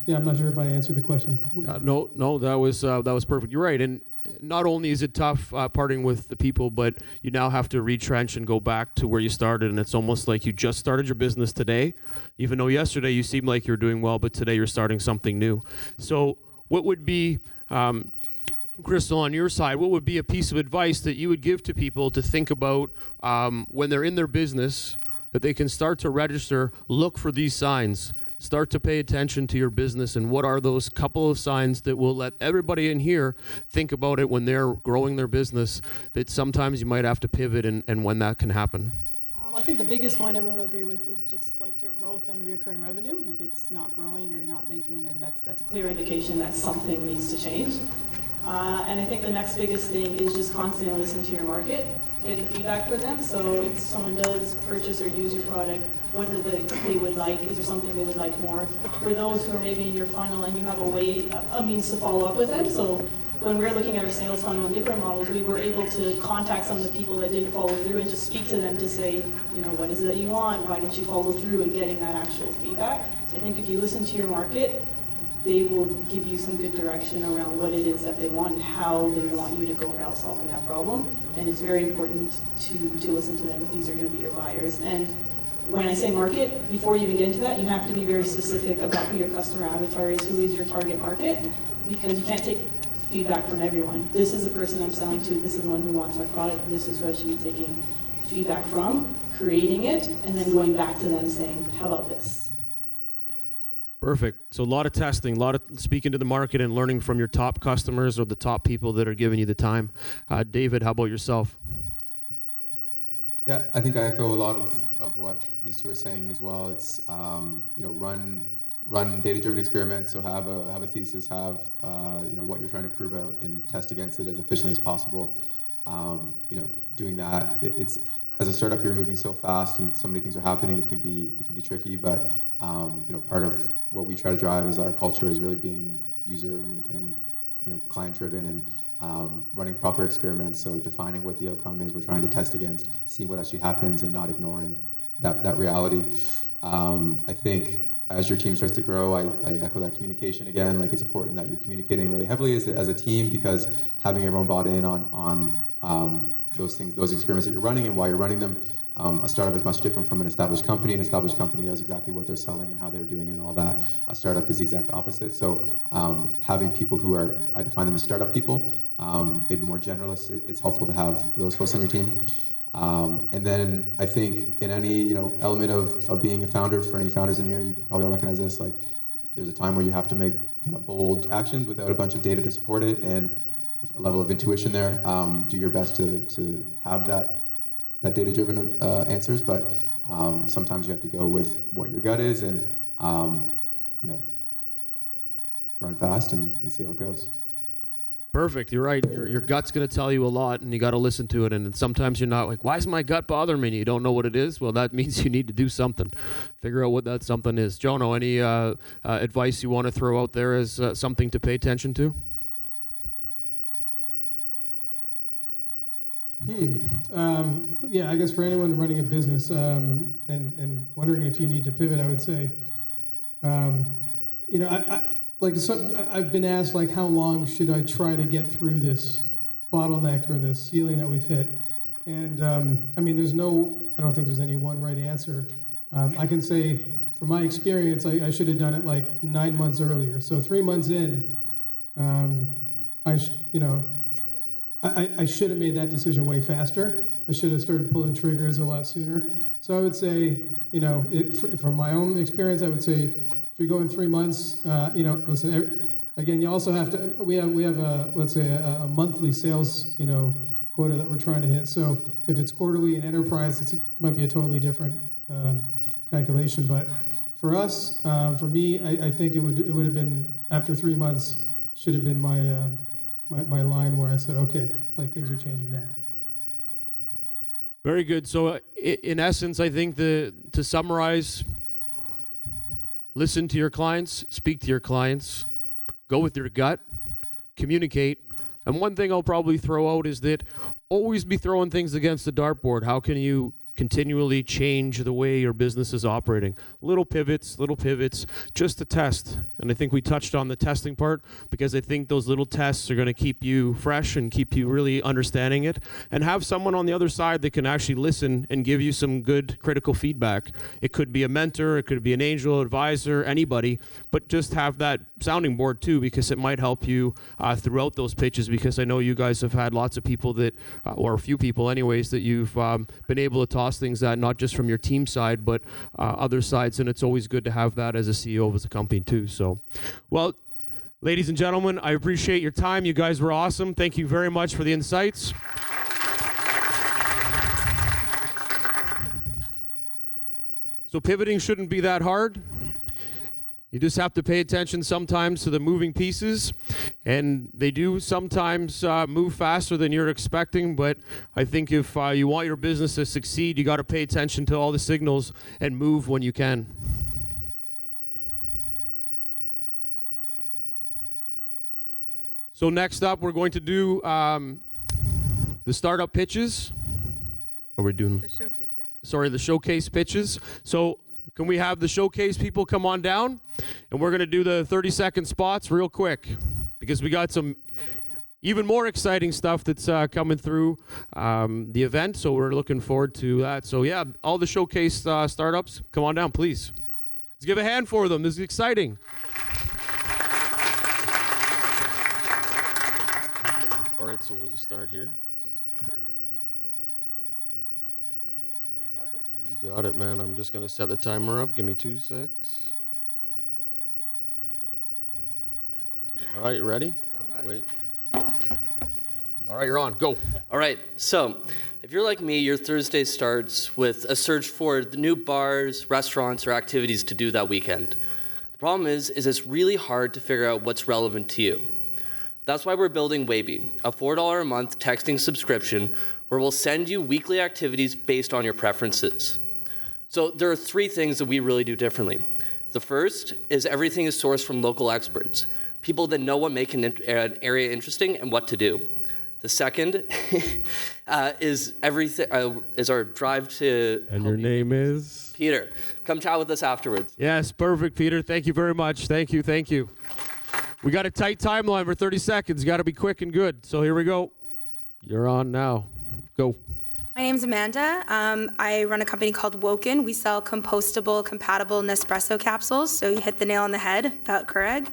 not sure if I answered the question completely. No, that was perfect. You're right, and not only is it tough parting with the people, but you now have to retrench and go back to where you started, and it's almost like you just started your business today, even though yesterday you seemed like you were doing well, but today you're starting something new. So, what would be Crystal, on your side, what would be a piece of advice that you would give to people to think about when they're in their business, that they can start to register, look for these signs, start to pay attention to your business, and what are those couple of signs that will let everybody in here think about it when they're growing their business, that sometimes you might have to pivot and when that can happen? I think the biggest one everyone will agree with is just like your growth and recurring revenue. If it's not growing or you're not making, then that's a clear indication that something needs to change. And I think the next biggest thing is just constantly listen to your market, getting feedback from them. So if someone does purchase or use your product, what is it that they would like? Is there something they would like more? For those who are maybe in your funnel and you have a means to follow up with them. So when we're looking at our sales funnel and different models, we were able to contact some of the people that didn't follow through and just speak to them to say, what is it that you want? Why didn't you follow through, and getting that actual feedback. I think if you listen to your market, they will give you some good direction around what it is that they want and how they want you to go about solving that problem. And it's very important to listen to them if these are going to be your buyers. And when I say market, before you even get into that, you have to be very specific about who your customer avatar is, who is your target market, because you can't take feedback from everyone. This is the person I'm selling to, this is the one who wants my product, this is who I should be taking feedback from, creating it, and then going back to them saying, how about this? Perfect. So a lot of testing, a lot of speaking to the market and learning from your top customers or the top people that are giving you the time. David, how about yourself? Yeah, I think I echo a lot of what these two are saying as well. It's run data-driven experiments. So have a thesis, have what you're trying to prove out, and test against it as efficiently as possible. Doing that, it's as a startup, you're moving so fast and so many things are happening. It can be tricky, but part of what we try to drive is our culture is really being user and client-driven and running proper experiments. So defining what the outcome is we're trying to test against, seeing what actually happens, and not ignoring that reality. I think as your team starts to grow, I echo that communication again. Like, it's important that you're communicating really heavily as a team, because having everyone bought in on those things, those experiments that you're running and why you're running them. A startup is much different from an established company. An established company knows exactly what they're selling and how they're doing it and all that. A startup is the exact opposite. So having people who are, I define them as startup people, maybe more generalists, it's helpful to have those folks on your team. And then I think in any element of being a founder, for any founders in here, you probably all recognize this, like there's a time where you have to make kind of bold actions without a bunch of data to support it, and a level of intuition there. Do your best to have that data-driven answers, but sometimes you have to go with what your gut is, and run fast and see how it goes. Perfect. You're right. Your gut's going to tell you a lot, and you got to listen to it. And sometimes you're not like, why is my gut bothering me? And you don't know what it is. Well, that means you need to do something. Figure out what that something is. Jono, any advice you want to throw out there as something to pay attention to? Yeah, I guess for anyone running a business and wondering if you need to pivot, I would say, I've been asked, like, how long should I try to get through this bottleneck or this ceiling that we've hit? And I don't think there's any one right answer. I can say, from my experience, I should have done it like 9 months earlier. So 3 months in, I should have made that decision way faster. I should have started pulling triggers a lot sooner. So I would say, from my own experience, I would say, if you're going 3 months, listen. Again, you also have to. We have a monthly sales quota that we're trying to hit. So if it's quarterly in enterprise, it might be a totally different calculation. But for us, for me, I think it would have been after 3 months should have been my line where I said, okay, like, things are changing now. Very good. So in essence, I think to summarize, listen to your clients, speak to your clients, go with your gut, communicate. And one thing I'll probably throw out is that always be throwing things against the dartboard. How can you continually change the way your business is operating? Little pivots, just to test. And I think we touched on the testing part, because I think those little tests are going to keep you fresh and keep you really understanding it. And have someone on the other side that can actually listen and give you some good critical feedback. It could be a mentor, it could be an angel advisor, anybody, but just have that sounding board too, because it might help you throughout those pitches, because I know you guys have had lots of people that, or a few people anyways, that you've been able to toss things at, not just from your team side, but other sides, and it's always good to have that as a CEO of a company too. So, well, ladies and gentlemen, I appreciate your time. You guys were awesome. Thank you very much for the insights. So pivoting shouldn't be that hard. You just have to pay attention sometimes to the moving pieces, and they do sometimes move faster than you're expecting, but I think if you want your business to succeed, you got to pay attention to all the signals and move when you can. So next up, we're going to do the startup pitches. What are we doing? The showcase pitches. Sorry, the showcase pitches. So can we have the showcase people come on down? And we're going to do the 30-second spots real quick, because we got some even more exciting stuff that's coming through the event. So we're looking forward to that. So yeah, all the showcase startups, come on down, please. Let's give a hand for them. This is exciting. All right, so we'll just start here. You got it, man. I'm just going to set the timer up. Give me 2 secs. All right, you ready? Wait. All right, you're on. Go. All right, so if you're like me, your Thursday starts with a search for the new bars, restaurants, or activities to do that weekend. The problem is it's really hard to figure out what's relevant to you. That's why we're building Wavy, a $4 a month texting subscription where we'll send you weekly activities based on your preferences. So there are 3 things that we really do differently. The first is everything is sourced from local experts, people that know what makes an area interesting and what to do. The second is our drive to. And your name is? Peter. Come chat with us afterwards. Yes, perfect, Peter. Thank you very much. Thank you, thank you. We got a tight timeline for 30 seconds. Got to be quick and good. So here we go. You're on now. Go. My name's Amanda. I run a company called Woken. We sell compostable, compatible Nespresso capsules. So you hit the nail on the head about Keurig.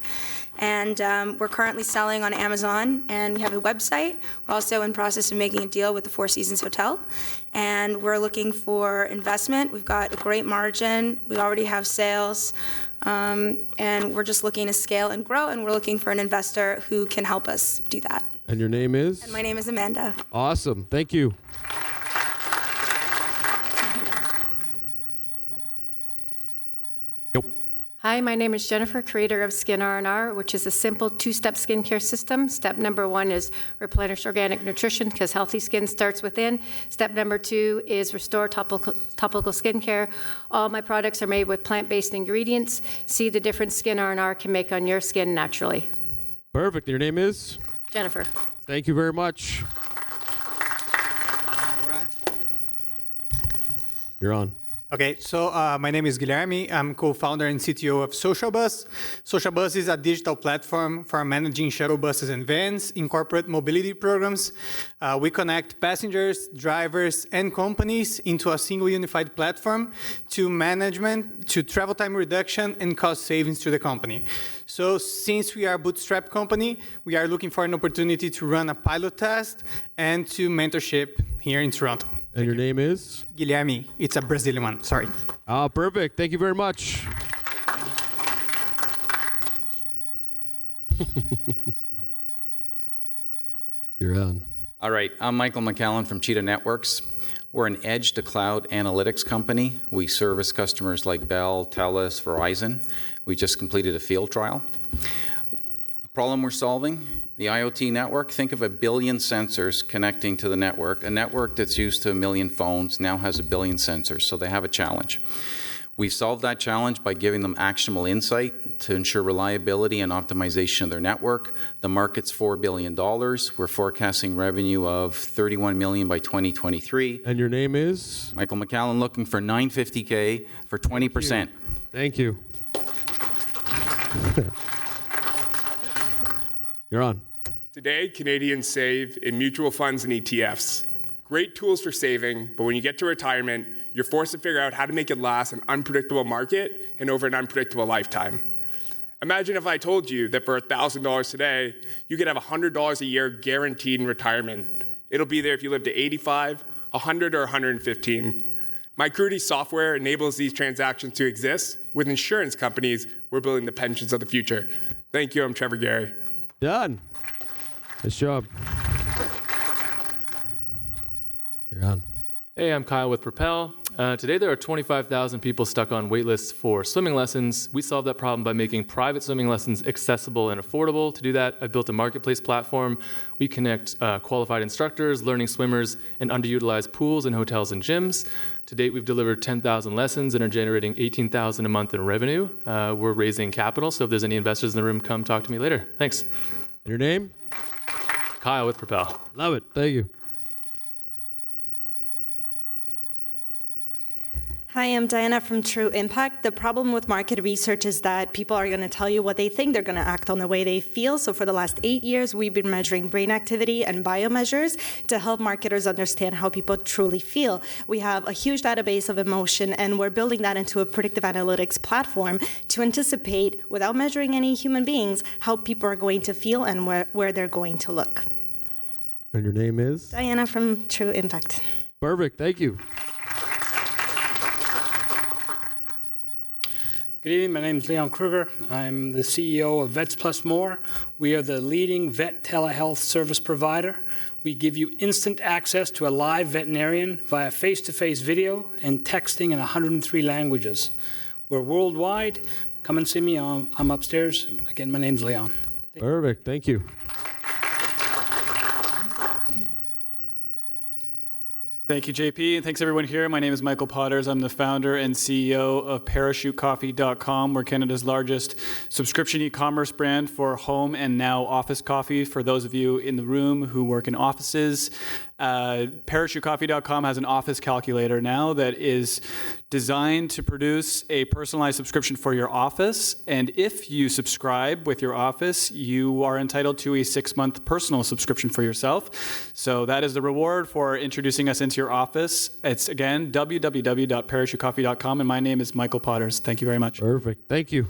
And we're currently selling on Amazon, and we have a website. We're also in process of making a deal with the Four Seasons Hotel. And we're looking for investment. We've got a great margin. We already have sales. And we're just looking to scale and grow, and we're looking for an investor who can help us do that. And your name is? And my name is Amanda. Awesome. Thank you. Hi, my name is Jennifer, creator of Skin R&R, which is a simple 2-step skincare system. Step number 1 is replenish organic nutrition because healthy skin starts within. Step number 2 is restore topical skincare. All my products are made with plant-based ingredients. See the difference Skin R&R can make on your skin naturally. Perfect. Your name is? Jennifer. Thank you very much. You're on. Okay, so my name is Guilherme. I'm co-founder and CTO of SocialBus. SocialBus is a digital platform for managing shuttle buses and vans in corporate mobility programs. We connect passengers, drivers, and companies into a single unified platform to management, to travel time reduction, and cost savings to the company. So since we are a bootstrap company, we are looking for an opportunity to run a pilot test and to mentorship here in Toronto. And your name is? Guilherme. It's a Brazilian one. Sorry. Ah, perfect. Thank you very much. You're on. All right. I'm Michael McCallan from Cheetah Networks. We're an edge-to-cloud analytics company. We service customers like Bell, TELUS, Verizon. We just completed a field trial. The problem we're solving, the IoT network, think of 1 billion sensors connecting to the network. A network that's used to 1 million phones now has 1 billion sensors, so they have a challenge. We've solved that challenge by giving them actionable insight to ensure reliability and optimization of their network. The market's $4 billion. We're forecasting revenue of $31 million by 2023. And your name is? Michael McCallan, looking for $950K for 20%. Thank you. You're on. Today, Canadians save in mutual funds and ETFs. Great tools for saving, but when you get to retirement, you're forced to figure out how to make it last an unpredictable market and over an unpredictable lifetime. Imagine if I told you that for $1,000 today, you could have $100 a year guaranteed in retirement. It'll be there if you live to 85, 100, or 115. MyCruity software enables these transactions to exist. With insurance companies, we're building the pensions of the future. Thank you, I'm Trevor Gary. Done. Nice job. You're on. Hey, I'm Kyle with Propel. Today there are 25,000 people stuck on waitlists for swimming lessons. We solved that problem by making private swimming lessons accessible and affordable. To do that, I built a marketplace platform. We connect qualified instructors, learning swimmers, and underutilized pools in hotels and gyms. To date, we've delivered 10,000 lessons and are generating $18,000 a month in revenue. We're raising capital, so if there's any investors in the room, come talk to me later. Thanks. Your name? Kyle with Propel. Love it. Thank you. Hi, I'm Diana from True Impact. The problem with market research is that people are going to tell you what they think. They're going to act on the way they feel. So for the last 8 years, we've been measuring brain activity and biomeasures to help marketers understand how people truly feel. We have a huge database of emotion, and we're building that into a predictive analytics platform to anticipate, without measuring any human beings, how people are going to feel and where they're going to look. And your name is? Diana from True Impact. Perfect. Thank you. Good evening, my name is Leon Kruger. I'm the CEO of Vets Plus More. We are the leading vet telehealth service provider. We give you instant access to a live veterinarian via face-to-face video and texting in 103 languages. We're worldwide. Come and see me. I'm upstairs. Again, my name's Leon. Perfect. Thank you. Thank you, JP, and thanks everyone here. My name is Michael Potters. I'm the founder and CEO of ParachuteCoffee.com. We're Canada's largest subscription e-commerce brand for home and now office coffee for those of you in the room who work in offices. ParachuteCoffee.com has an office calculator now that is designed to produce a personalized subscription for your office. And if you subscribe with your office, you are entitled to a 6-month personal subscription for yourself. So that is the reward for introducing us into your office. It's, again, www.parachutecoffee.com. And my name is Michael Potters. Thank you very much. Perfect. Thank you.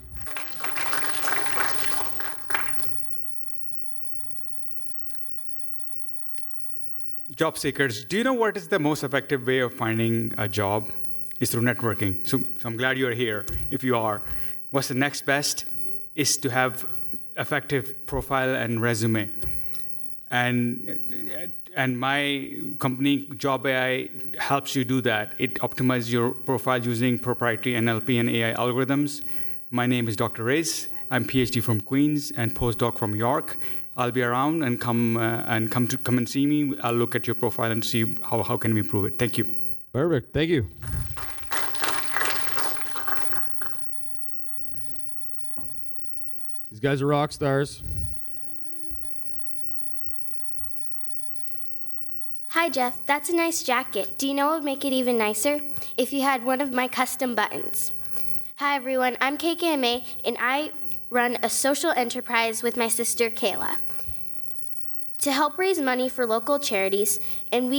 Job seekers, do you know what is the most effective way of finding a job? Is through networking. So I'm glad you're here. If you are, what's the next best is to have effective profile and resume. And my company, Job AI, helps you do that. It optimizes your profile using proprietary NLP and AI algorithms. My name is Dr. Reyes. I'm PhD from Queens and postdoc from York. I'll be around and come and see me. I'll look at your profile and see how can we improve it. Thank you. Perfect. Thank you. These guys are rock stars. Hi, Jeff. That's a nice jacket. Do you know what would make it even nicer? If you had one of my custom buttons. Hi, everyone. I'm KKMA, and I run a social enterprise with my sister, Kayla, to help raise money for local charities and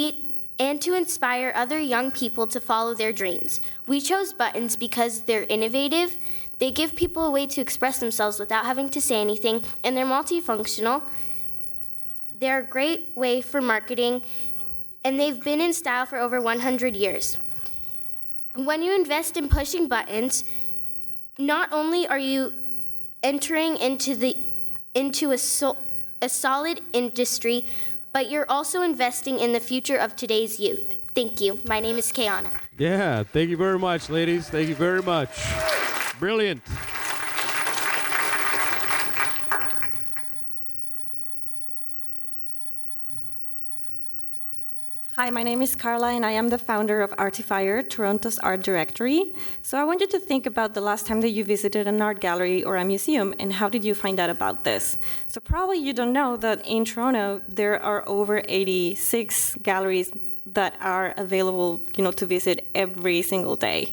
to inspire other young people to follow their dreams. We chose buttons because they're innovative, they give people a way to express themselves without having to say anything, and they're multifunctional. They're a great way for marketing, and they've been in style for over 100 years. When you invest in pushing buttons, not only are you entering into a solid industry, but you're also investing in the future of today's youth. Thank you. My name is Kayana. Yeah, thank you very much, ladies. Thank you very much. Brilliant. Hi, my name is Carla, and I am the founder of Artifier, Toronto's art directory. So I want you to think about the last time that you visited an art gallery or a museum, and how did you find out about this? So probably you don't know that in Toronto, there are over 86 galleries that are available, to visit every single day.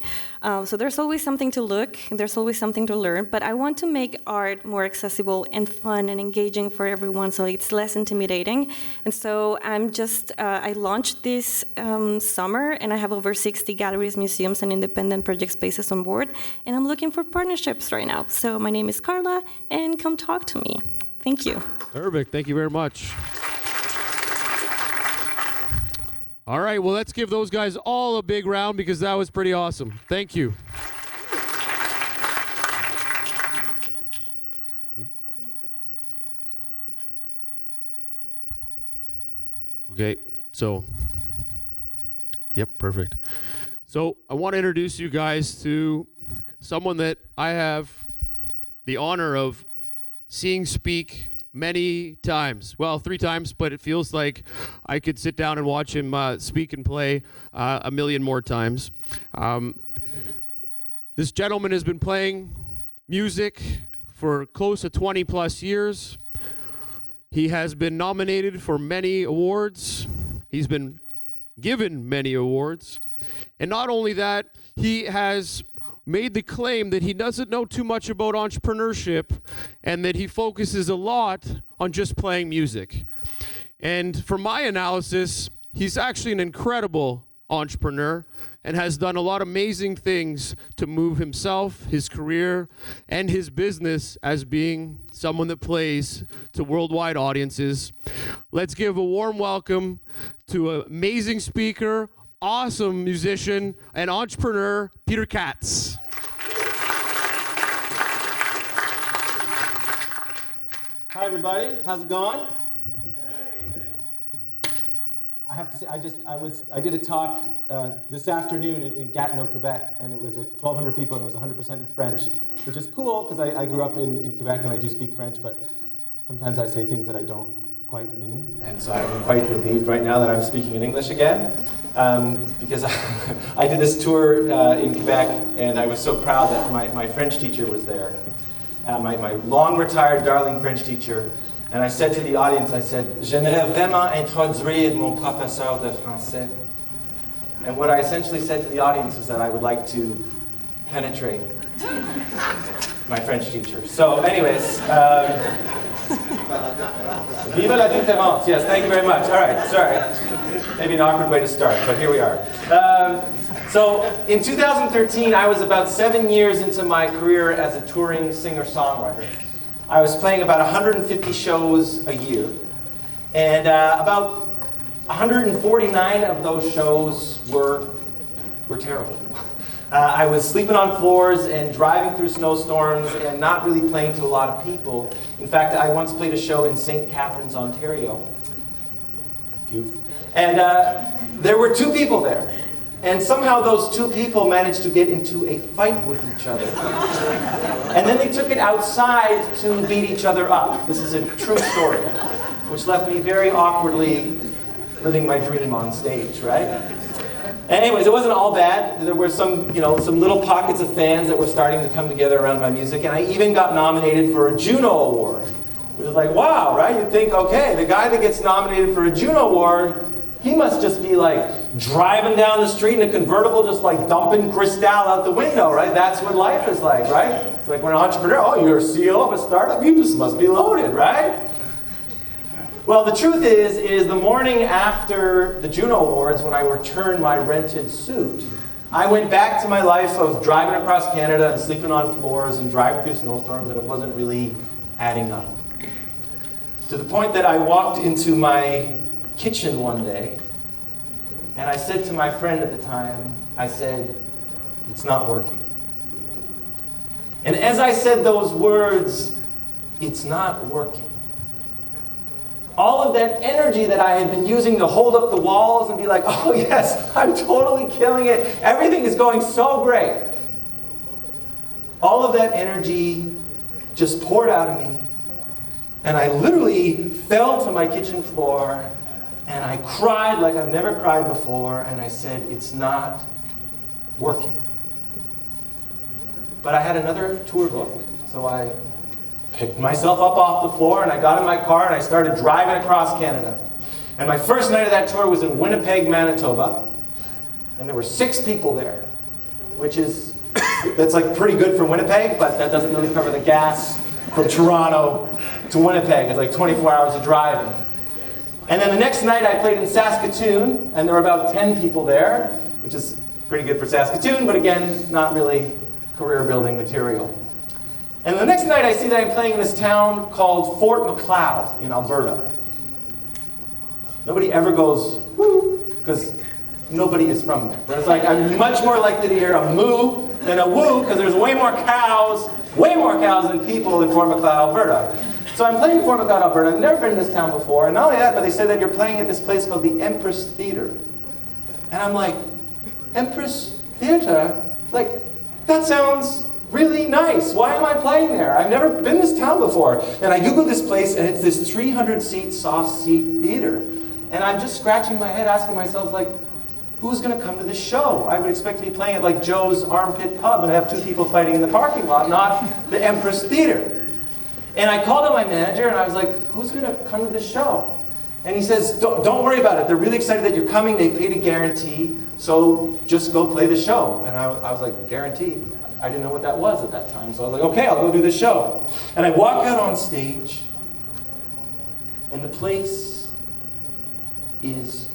So there's always something to look, there's always something to learn, but I want to make art more accessible and fun and engaging for everyone so it's less intimidating. And so I launched this summer, and I have over 60 galleries, museums, and independent project spaces on board, and I'm looking for partnerships right now. So my name is Carla, and come talk to me. Thank you. Perfect. Thank you very much. All right, well, let's give those guys all a big round because that was pretty awesome. Thank you. Okay, yep, perfect. So I want to introduce you guys to someone that I have the honor of seeing speak many times. Well, 3 times, but it feels like I could sit down and watch him speak and play a million more times. This gentleman has been playing music for close to 20 plus years. He has been nominated for many awards. He's been given many awards. And not only that, he has made the claim that he doesn't know too much about entrepreneurship and that he focuses a lot on just playing music. And from my analysis, he's actually an incredible entrepreneur and has done a lot of amazing things to move himself, his career, and his business as being someone that plays to worldwide audiences. Let's give a warm welcome to an amazing speaker, awesome musician, and entrepreneur, Peter Katz. Hi everybody, how's it going? I have to say, I did a talk this afternoon in Gatineau, Quebec, and it was 1,200 people, and it was 100% in French, which is cool because I grew up in Quebec and I do speak French, but sometimes I say things that I don't quite mean, and so I'm quite relieved right now that I'm speaking in English again, because I did this tour in Quebec, and I was so proud that my French teacher was there. My long retired darling French teacher, and I said to the audience, I said, "J'aimerais vraiment introduire mon professeur de français." And what I essentially said to the audience is that I would like to penetrate my French teacher. So anyways, vive la différence. Yes, thank you very much. All right, sorry. Maybe an awkward way to start, but here we are. So in 2013, I was about 7 years into my career as a touring singer-songwriter. I was playing about 150 shows a year, and about 149 of those shows were terrible. I was sleeping on floors and driving through snowstorms and not really playing to a lot of people. In fact, I once played a show in St. Catharines, Ontario. And there were 2 people there. And somehow those 2 people managed to get into a fight with each other. And then they took it outside to beat each other up. This is a true story, which left me very awkwardly living my dream on stage, right? Anyways, it wasn't all bad. There were some little pockets of fans that were starting to come together around my music, and I even got nominated for a Juno Award. It was like, wow, right? You'd think, okay, the guy that gets nominated for a Juno Award, he must just be like driving down the street in a convertible, just like dumping Cristal out the window, right? That's what life is like, right? It's like when an entrepreneur, oh, you're a CEO of a startup, you just must be loaded, right? Well, the truth is the morning after the Juno Awards, when I returned my rented suit, I went back to my life of driving across Canada and sleeping on floors and driving through snowstorms, and it wasn't really adding up. To the point that I walked into my kitchen one day, and I said to my friend at the time, I said, "It's not working." And as I said those words, "It's not working," all of that energy that I had been using to hold up the walls and be like, "Oh yes, I'm totally killing it. Everything is going so great." All of that energy just poured out of me, and I literally fell to my kitchen floor, and I cried like I've never cried before, and I said, "It's not working." But I had another tour booked, so I picked myself up off the floor, and I got in my car, and I started driving across Canada. And my first night of that tour was in Winnipeg, Manitoba, and there were 6 people there, which is, that's like pretty good for Winnipeg, but that doesn't really cover the gas from Toronto to Winnipeg. It's like 24 hours of driving. And then the next night I played in Saskatoon, and there were about 10 people there, which is pretty good for Saskatoon, but again, not really career-building material. And the next night I see that I'm playing in this town called Fort Macleod in Alberta. Nobody ever goes, woo, because nobody is from there. But it's like, I'm much more likely to hear a moo than a woo, because there's way more cows than people in Fort Macleod, Alberta. So I'm playing in Fort Macleod, Alberta. I've never been in this town before. And not only that, but they said that you're playing at this place called the Empress Theater. And I'm like, Empress Theater? Like, that sounds really nice. Why am I playing there? I've never been in this town before. And I Googled this place, and it's this 300-seat soft seat theater. And I'm just scratching my head asking myself, like, who's going to come to this show? I would expect to be playing at like Joe's Armpit Pub and have 2 people fighting in the parking lot, not the Empress Theater. And I called on my manager, and I was like, who's going to come to this show? And he says, don't worry about it. They're really excited that you're coming. They paid a guarantee, so just go play the show. And I was like, guarantee? I didn't know what that was at that time. So I was like, okay, I'll go do the show. And I walk out on stage, and the place is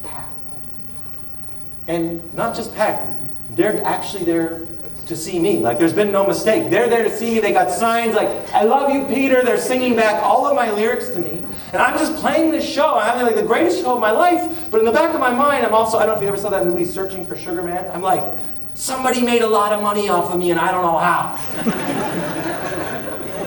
packed. And not just packed, they're actually there to see me. Like, there's been no mistake. They're there to see me. They got signs like, "I love you, Peter." They're singing back all of my lyrics to me. And I'm just playing this show. I'm having like the greatest show of my life. But in the back of my mind, I'm also, I don't know if you ever saw that movie, Searching for Sugar Man. I'm like, somebody made a lot of money off of me, and I don't know how.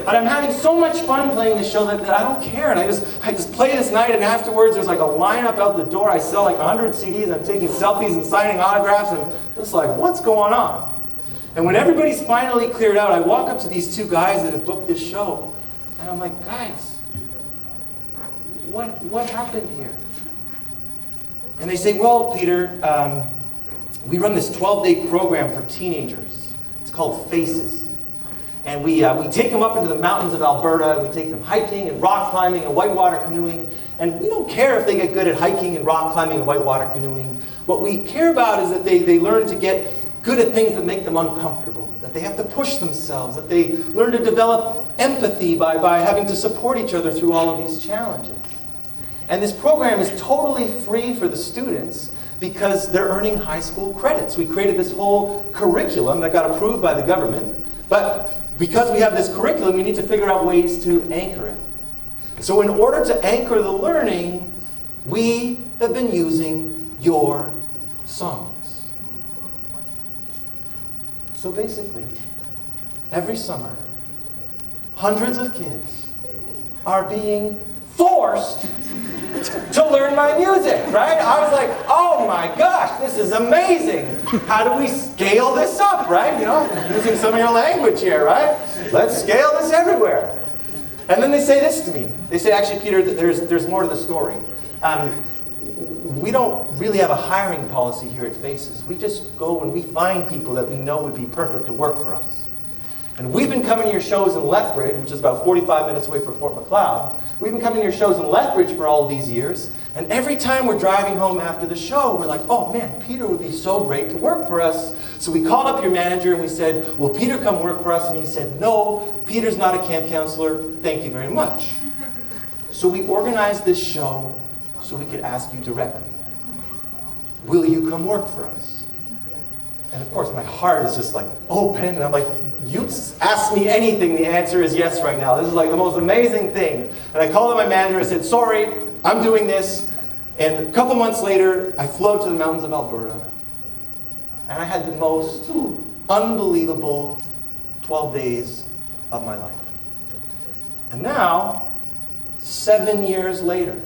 But I'm having so much fun playing this show that I don't care. And I just play this night, and afterwards there's like a lineup out the door. I sell like 100 CDs. I'm taking selfies and signing autographs, and it's like, what's going on? And when everybody's finally cleared out, I walk up to these two guys that have booked this show, and I'm like, guys, what happened here? And they say, well, Peter, we run this 12-day program for teenagers. It's called Faces. And we take them up into the mountains of Alberta, and we take them hiking and rock climbing and whitewater canoeing. And we don't care if they get good at hiking and rock climbing and whitewater canoeing. What we care about is that they learn to get good at things that make them uncomfortable, that they have to push themselves, that they learn to develop empathy by having to support each other through all of these challenges. And this program is totally free for the students because they're earning high school credits. We created this whole curriculum that got approved by the government, but because we have this curriculum, we need to figure out ways to anchor it. So in order to anchor the learning, we have been using your songs. So basically, every summer, hundreds of kids are being forced to learn my music, right? I was like, oh my gosh, this is amazing. How do we scale this up, right? You know, using some of your language here, right? Let's scale this everywhere. And then they say this to me. They say, actually, Peter, there's more to the story. We don't really have a hiring policy here at Faces. We just go and we find people that we know would be perfect to work for us. And we've been coming to your shows in Lethbridge, which is about 45 minutes away from Fort Macleod. We've been coming to your shows in Lethbridge for all these years. And every time we're driving home after the show, we're like, oh man, Peter would be so great to work for us. So we called up your manager and we said, will Peter come work for us? And he said, no, Peter's not a camp counselor. Thank you very much. So we organized this show so we could ask you directly, will you come work for us? And of course, my heart is just like open, and I'm like, you ask me anything, the answer is yes right now. This is like the most amazing thing. And I called up my manager and said, sorry, I'm doing this. And a couple months later, I flew out to the mountains of Alberta, and I had the most unbelievable 12 days of my life. And now, 7 years later,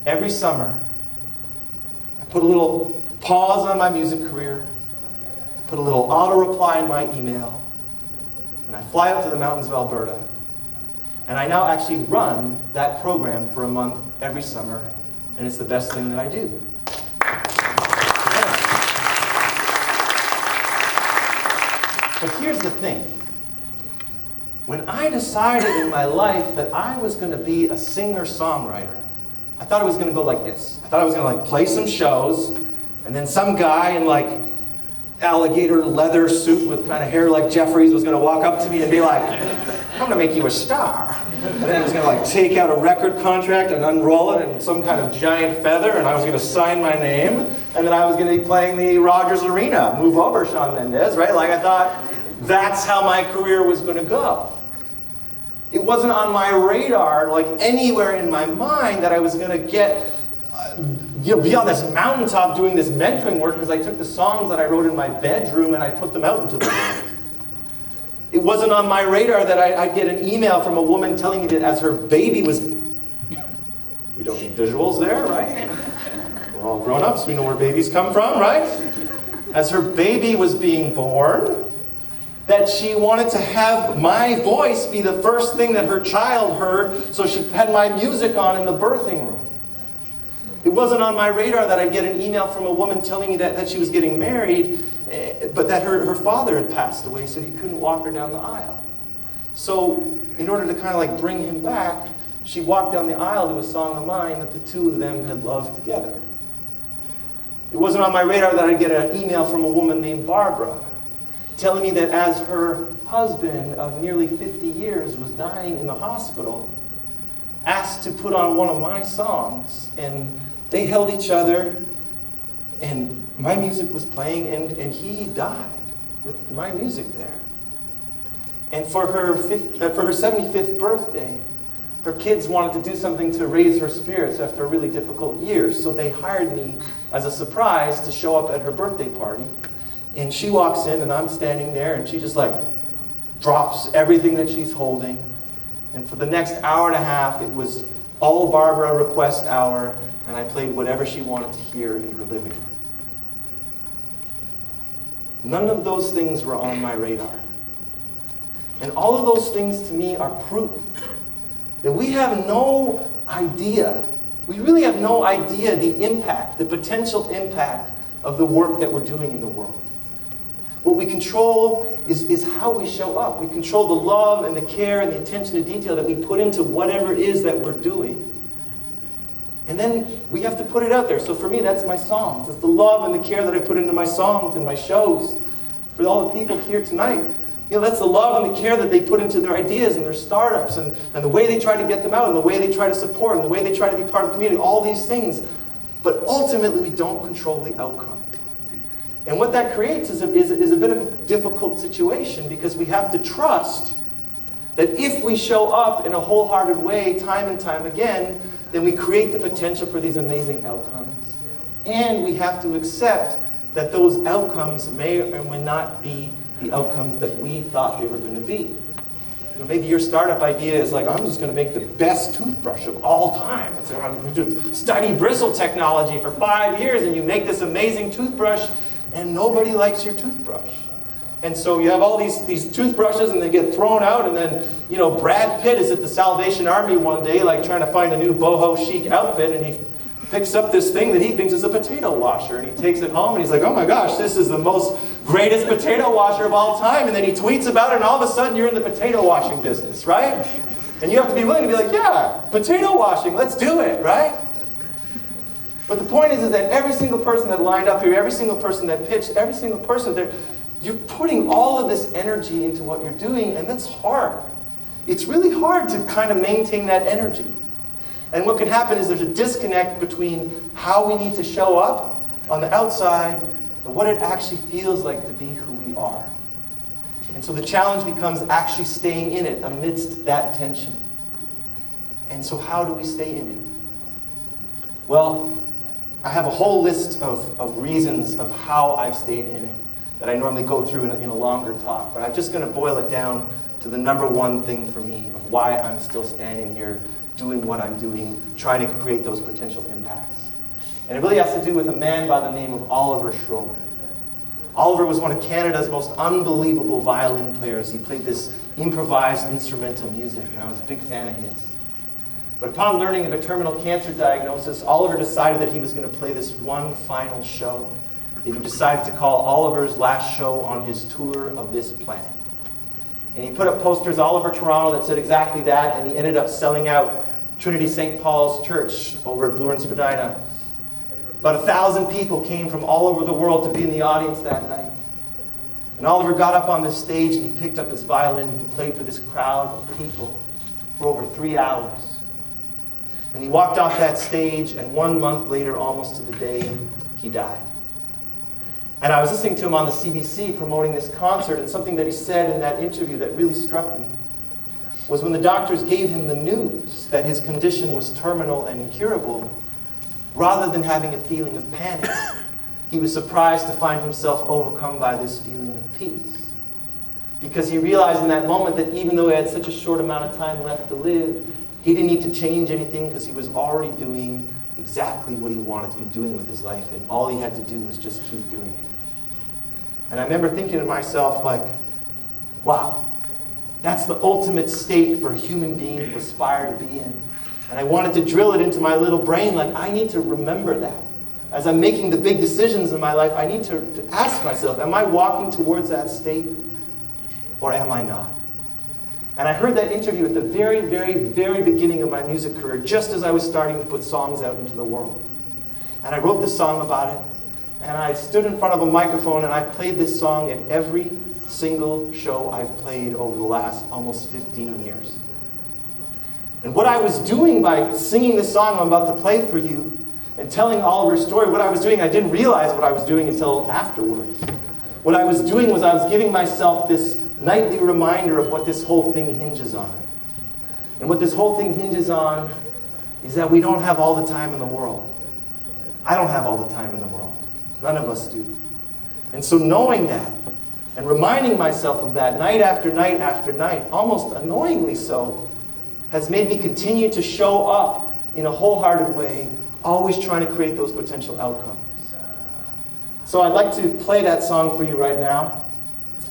every summer, I put a little pause on my music career, put a little auto-reply in my email, and I fly up to the mountains of Alberta, and I now actually run that program for a month every summer, and it's the best thing that I do. But here's the thing. When I decided in my life that I was going to be a singer-songwriter, I thought it was going to go like this. I thought I was going to play some shows, and then some guy in alligator leather suit with kind of hair like Jeffrey's was going to walk up to me and be like, I'm going to make you a star. And then he was going to take out a record contract and unroll it in some kind of giant feather, and I was going to sign my name, and then I was going to be playing the Rogers Arena. Move over, Shawn Mendes, right? I thought that's how my career was going to go. It wasn't on my radar, anywhere in my mind, that I was going to get, be on this mountaintop doing this mentoring work, because I took the songs that I wrote in my bedroom and I put them out into the world. It wasn't on my radar that I'd get an email from a woman telling me that as her baby was, we don't need visuals there, right? We're all grown-ups, we know where babies come from, right? As her baby was being born, that she wanted to have my voice be the first thing that her child heard, so she had my music on in the birthing room. It wasn't on my radar that I'd get an email from a woman telling me that she was getting married, but that her father had passed away, so he couldn't walk her down the aisle. So in order to kind of bring him back, she walked down the aisle to a song of mine that the two of them had loved together. It wasn't on my radar that I'd get an email from a woman named Barbara, telling me that as her husband of nearly 50 years was dying in the hospital, asked to put on one of my songs, and they held each other, and my music was playing, and he died with my music there. And for her 75th birthday, her kids wanted to do something to raise her spirits after a really difficult year, so they hired me as a surprise to show up at her birthday party. And she walks in, and I'm standing there, and she's just like, drops everything that she's holding. And for the next hour and a half, it was all Barbara request hour, and I played whatever she wanted to hear in her living room. None of those things were on my radar. And all of those things to me are proof that we have no idea, we really have no idea the impact, the potential impact of the work that we're doing in the world. What we control is how we show up. We control the love and the care and the attention to detail that we put into whatever it is that we're doing. And then we have to put it out there. So for me, that's my songs. It's the love and the care that I put into my songs and my shows. For all the people here tonight, that's the love and the care that they put into their ideas and their startups and the way they try to get them out and the way they try to support and the way they try to be part of the community, all these things. But ultimately, we don't control the outcome. And what that creates is a bit of a difficult situation, because we have to trust that if we show up in a wholehearted way time and time again, then we create the potential for these amazing outcomes. And we have to accept that those outcomes may or may not be the outcomes that we thought they were going to be. Maybe your startup idea is like, I'm just going to make the best toothbrush of all time. I'm going to study bristle technology for 5 years, and you make this amazing toothbrush, and nobody likes your toothbrush. And so you have all these toothbrushes, and they get thrown out, and then, Brad Pitt is at the Salvation Army one day, like trying to find a new boho chic outfit, and he picks up this thing that he thinks is a potato washer, and he takes it home, and he's like, oh my gosh, this is the greatest potato washer of all time. And then he tweets about it, and all of a sudden you're in the potato washing business, right? And you have to be willing to be like, yeah, potato washing, let's do it, right? But the point is that every single person that lined up here, every single person that pitched, every single person there, you're putting all of this energy into what you're doing, and that's hard. It's really hard to kind of maintain that energy. And what can happen is there's a disconnect between how we need to show up on the outside and what it actually feels like to be who we are. And so the challenge becomes actually staying in it amidst that tension. And so how do we stay in it? Well, I have a whole list of reasons of how I've stayed in it that I normally go through in a longer talk. But I'm just going to boil it down to the number one thing for me of why I'm still standing here doing what I'm doing, trying to create those potential impacts. And it really has to do with a man by the name of Oliver Schroeder. Oliver was one of Canada's most unbelievable violin players. He played this improvised instrumental music, and I was a big fan of his. But upon learning of a terminal cancer diagnosis, Oliver decided that he was going to play this one final show. He decided to call Oliver's last show on his tour of this planet. And he put up posters all over Toronto that said exactly that, and he ended up selling out Trinity St. Paul's Church over at Bloor and Spadina. About 1,000 people came from all over the world to be in the audience that night. And Oliver got up on this stage, and he picked up his violin, and he played for this crowd of people for over 3 hours. And he walked off that stage, and 1 month later, almost to the day, he died. And I was listening to him on the CBC promoting this concert, and something that he said in that interview that really struck me was when the doctors gave him the news that his condition was terminal and incurable, rather than having a feeling of panic, he was surprised to find himself overcome by this feeling of peace. Because he realized in that moment that even though he had such a short amount of time left to live, he didn't need to change anything because he was already doing exactly what he wanted to be doing with his life, and all he had to do was just keep doing it. And I remember thinking to myself, like, wow, that's the ultimate state for a human being to aspire to be in. And I wanted to drill it into my little brain, like, I need to remember that. As I'm making the big decisions in my life, I need to ask myself, am I walking towards that state, or am I not? And I heard that interview at the very, very, very beginning of my music career, just as I was starting to put songs out into the world. And I wrote this song about it, and I stood in front of a microphone, and I've played this song at every single show I've played over the last almost 15 years. And what I was doing by singing this song I'm about to play for you and telling Oliver's story, what I was doing, I didn't realize what I was doing until afterwards. What I was doing was I was giving myself this nightly reminder of what this whole thing hinges on. And what this whole thing hinges on is that we don't have all the time in the world. I don't have all the time in the world. None of us do. And so knowing that, And reminding myself of that night after night after night, almost annoyingly so, has made me continue to show up in a wholehearted way, always trying to create those potential outcomes. So I'd like to play that song for you right now.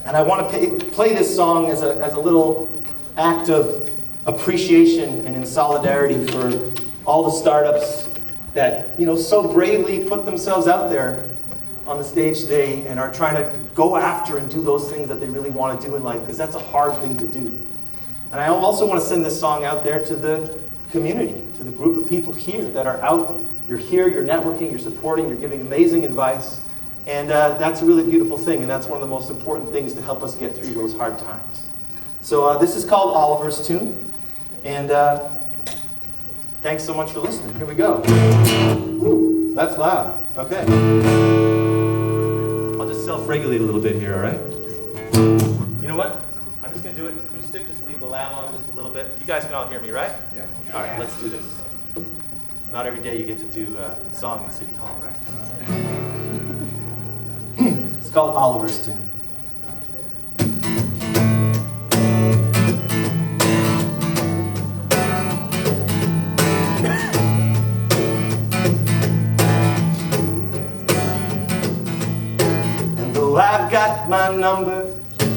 And I want to play this song as a little act of appreciation and in solidarity for all the startups that, so bravely put themselves out there on the stage today and are trying to go after and do those things that they really want to do in life, because that's a hard thing to do. And I also want to send this song out there to the community, to the group of people here that are out. You're here, you're networking, you're supporting, you're giving amazing advice. And that's a really beautiful thing, and that's one of the most important things to help us get through those hard times. So this is called Oliver's Tune, and thanks so much for listening. Here we go. Woo, that's loud. Okay. I'll just self-regulate a little bit here, all right? You know what? I'm just going to do it acoustic, just leave the lab on just a little bit. You guys can all hear me, right? Yeah. All right, let's do this. It's not every day you get to do a song in City Hall, right? It's called Oliver's Tune. And though I've got my number,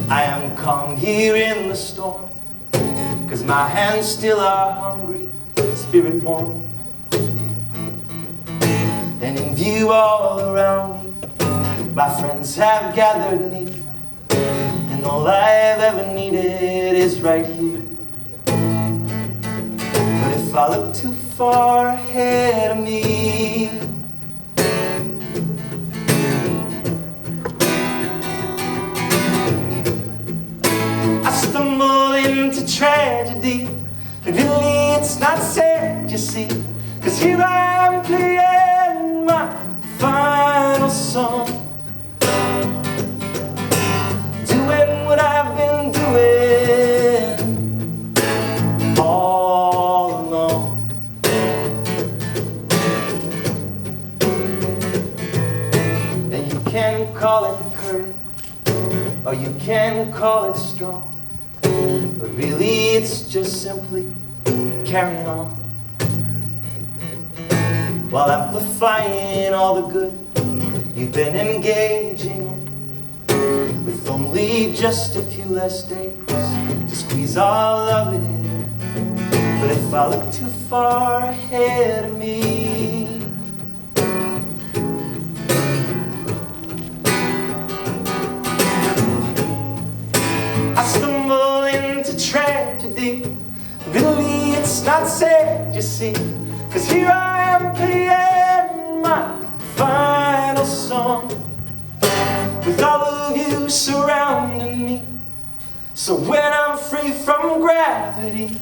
I am calm here in the storm, 'cause my hands still are hungry, spirit warm. And in view all around me, my friends have gathered near, and all I've ever needed is right here. But if I look too far ahead of me, I stumble into tragedy, and really it's not sad, you see, 'cause here I am playing my final song, doing what I've been doing all along. And you can call it courage, or you can call it strong, but really it's just simply carrying on, while amplifying all the good you've been engaging in, with only just a few less days to squeeze all of it. But if I look too far ahead of me, I stumble into tragedy. Really it's not sad, you see, 'cause here I am playing my final song, with all of you surrounding me. So when I'm free from gravity,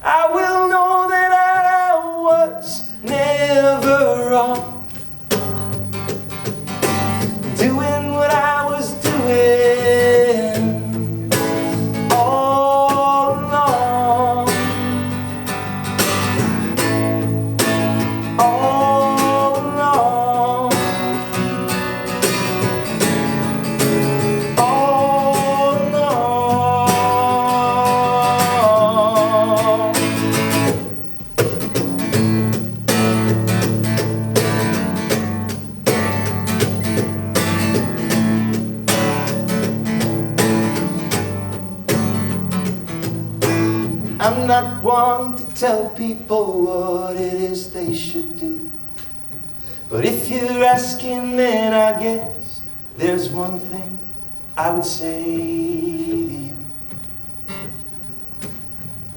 I will know that I was never wrong, doing what I was doing all along. All along. All along. I'm not one to tell people what it is they should do, but if you're asking, then I guess there's one thing I would say to you.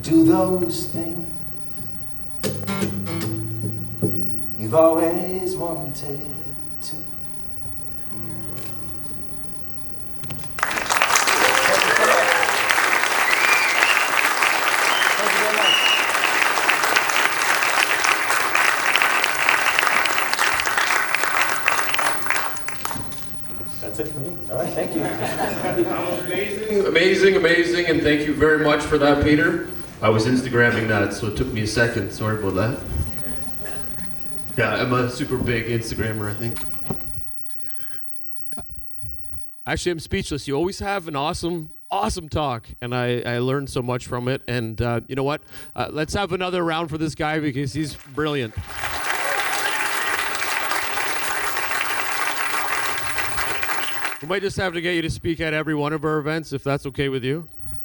Do those things you've always wanted to. That's it for me. All right, thank you. Amazing, and thank you very much for that, Peter. I was Instagramming that, so it took me a second. Sorry about that. Yeah, I'm a super big Instagrammer, I think. Actually, I'm speechless. You always have an awesome talk, and I learned so much from it. And you know what? Let's have another round for this guy because he's brilliant. We might just have to get you to speak at every one of our events, if that's okay with you.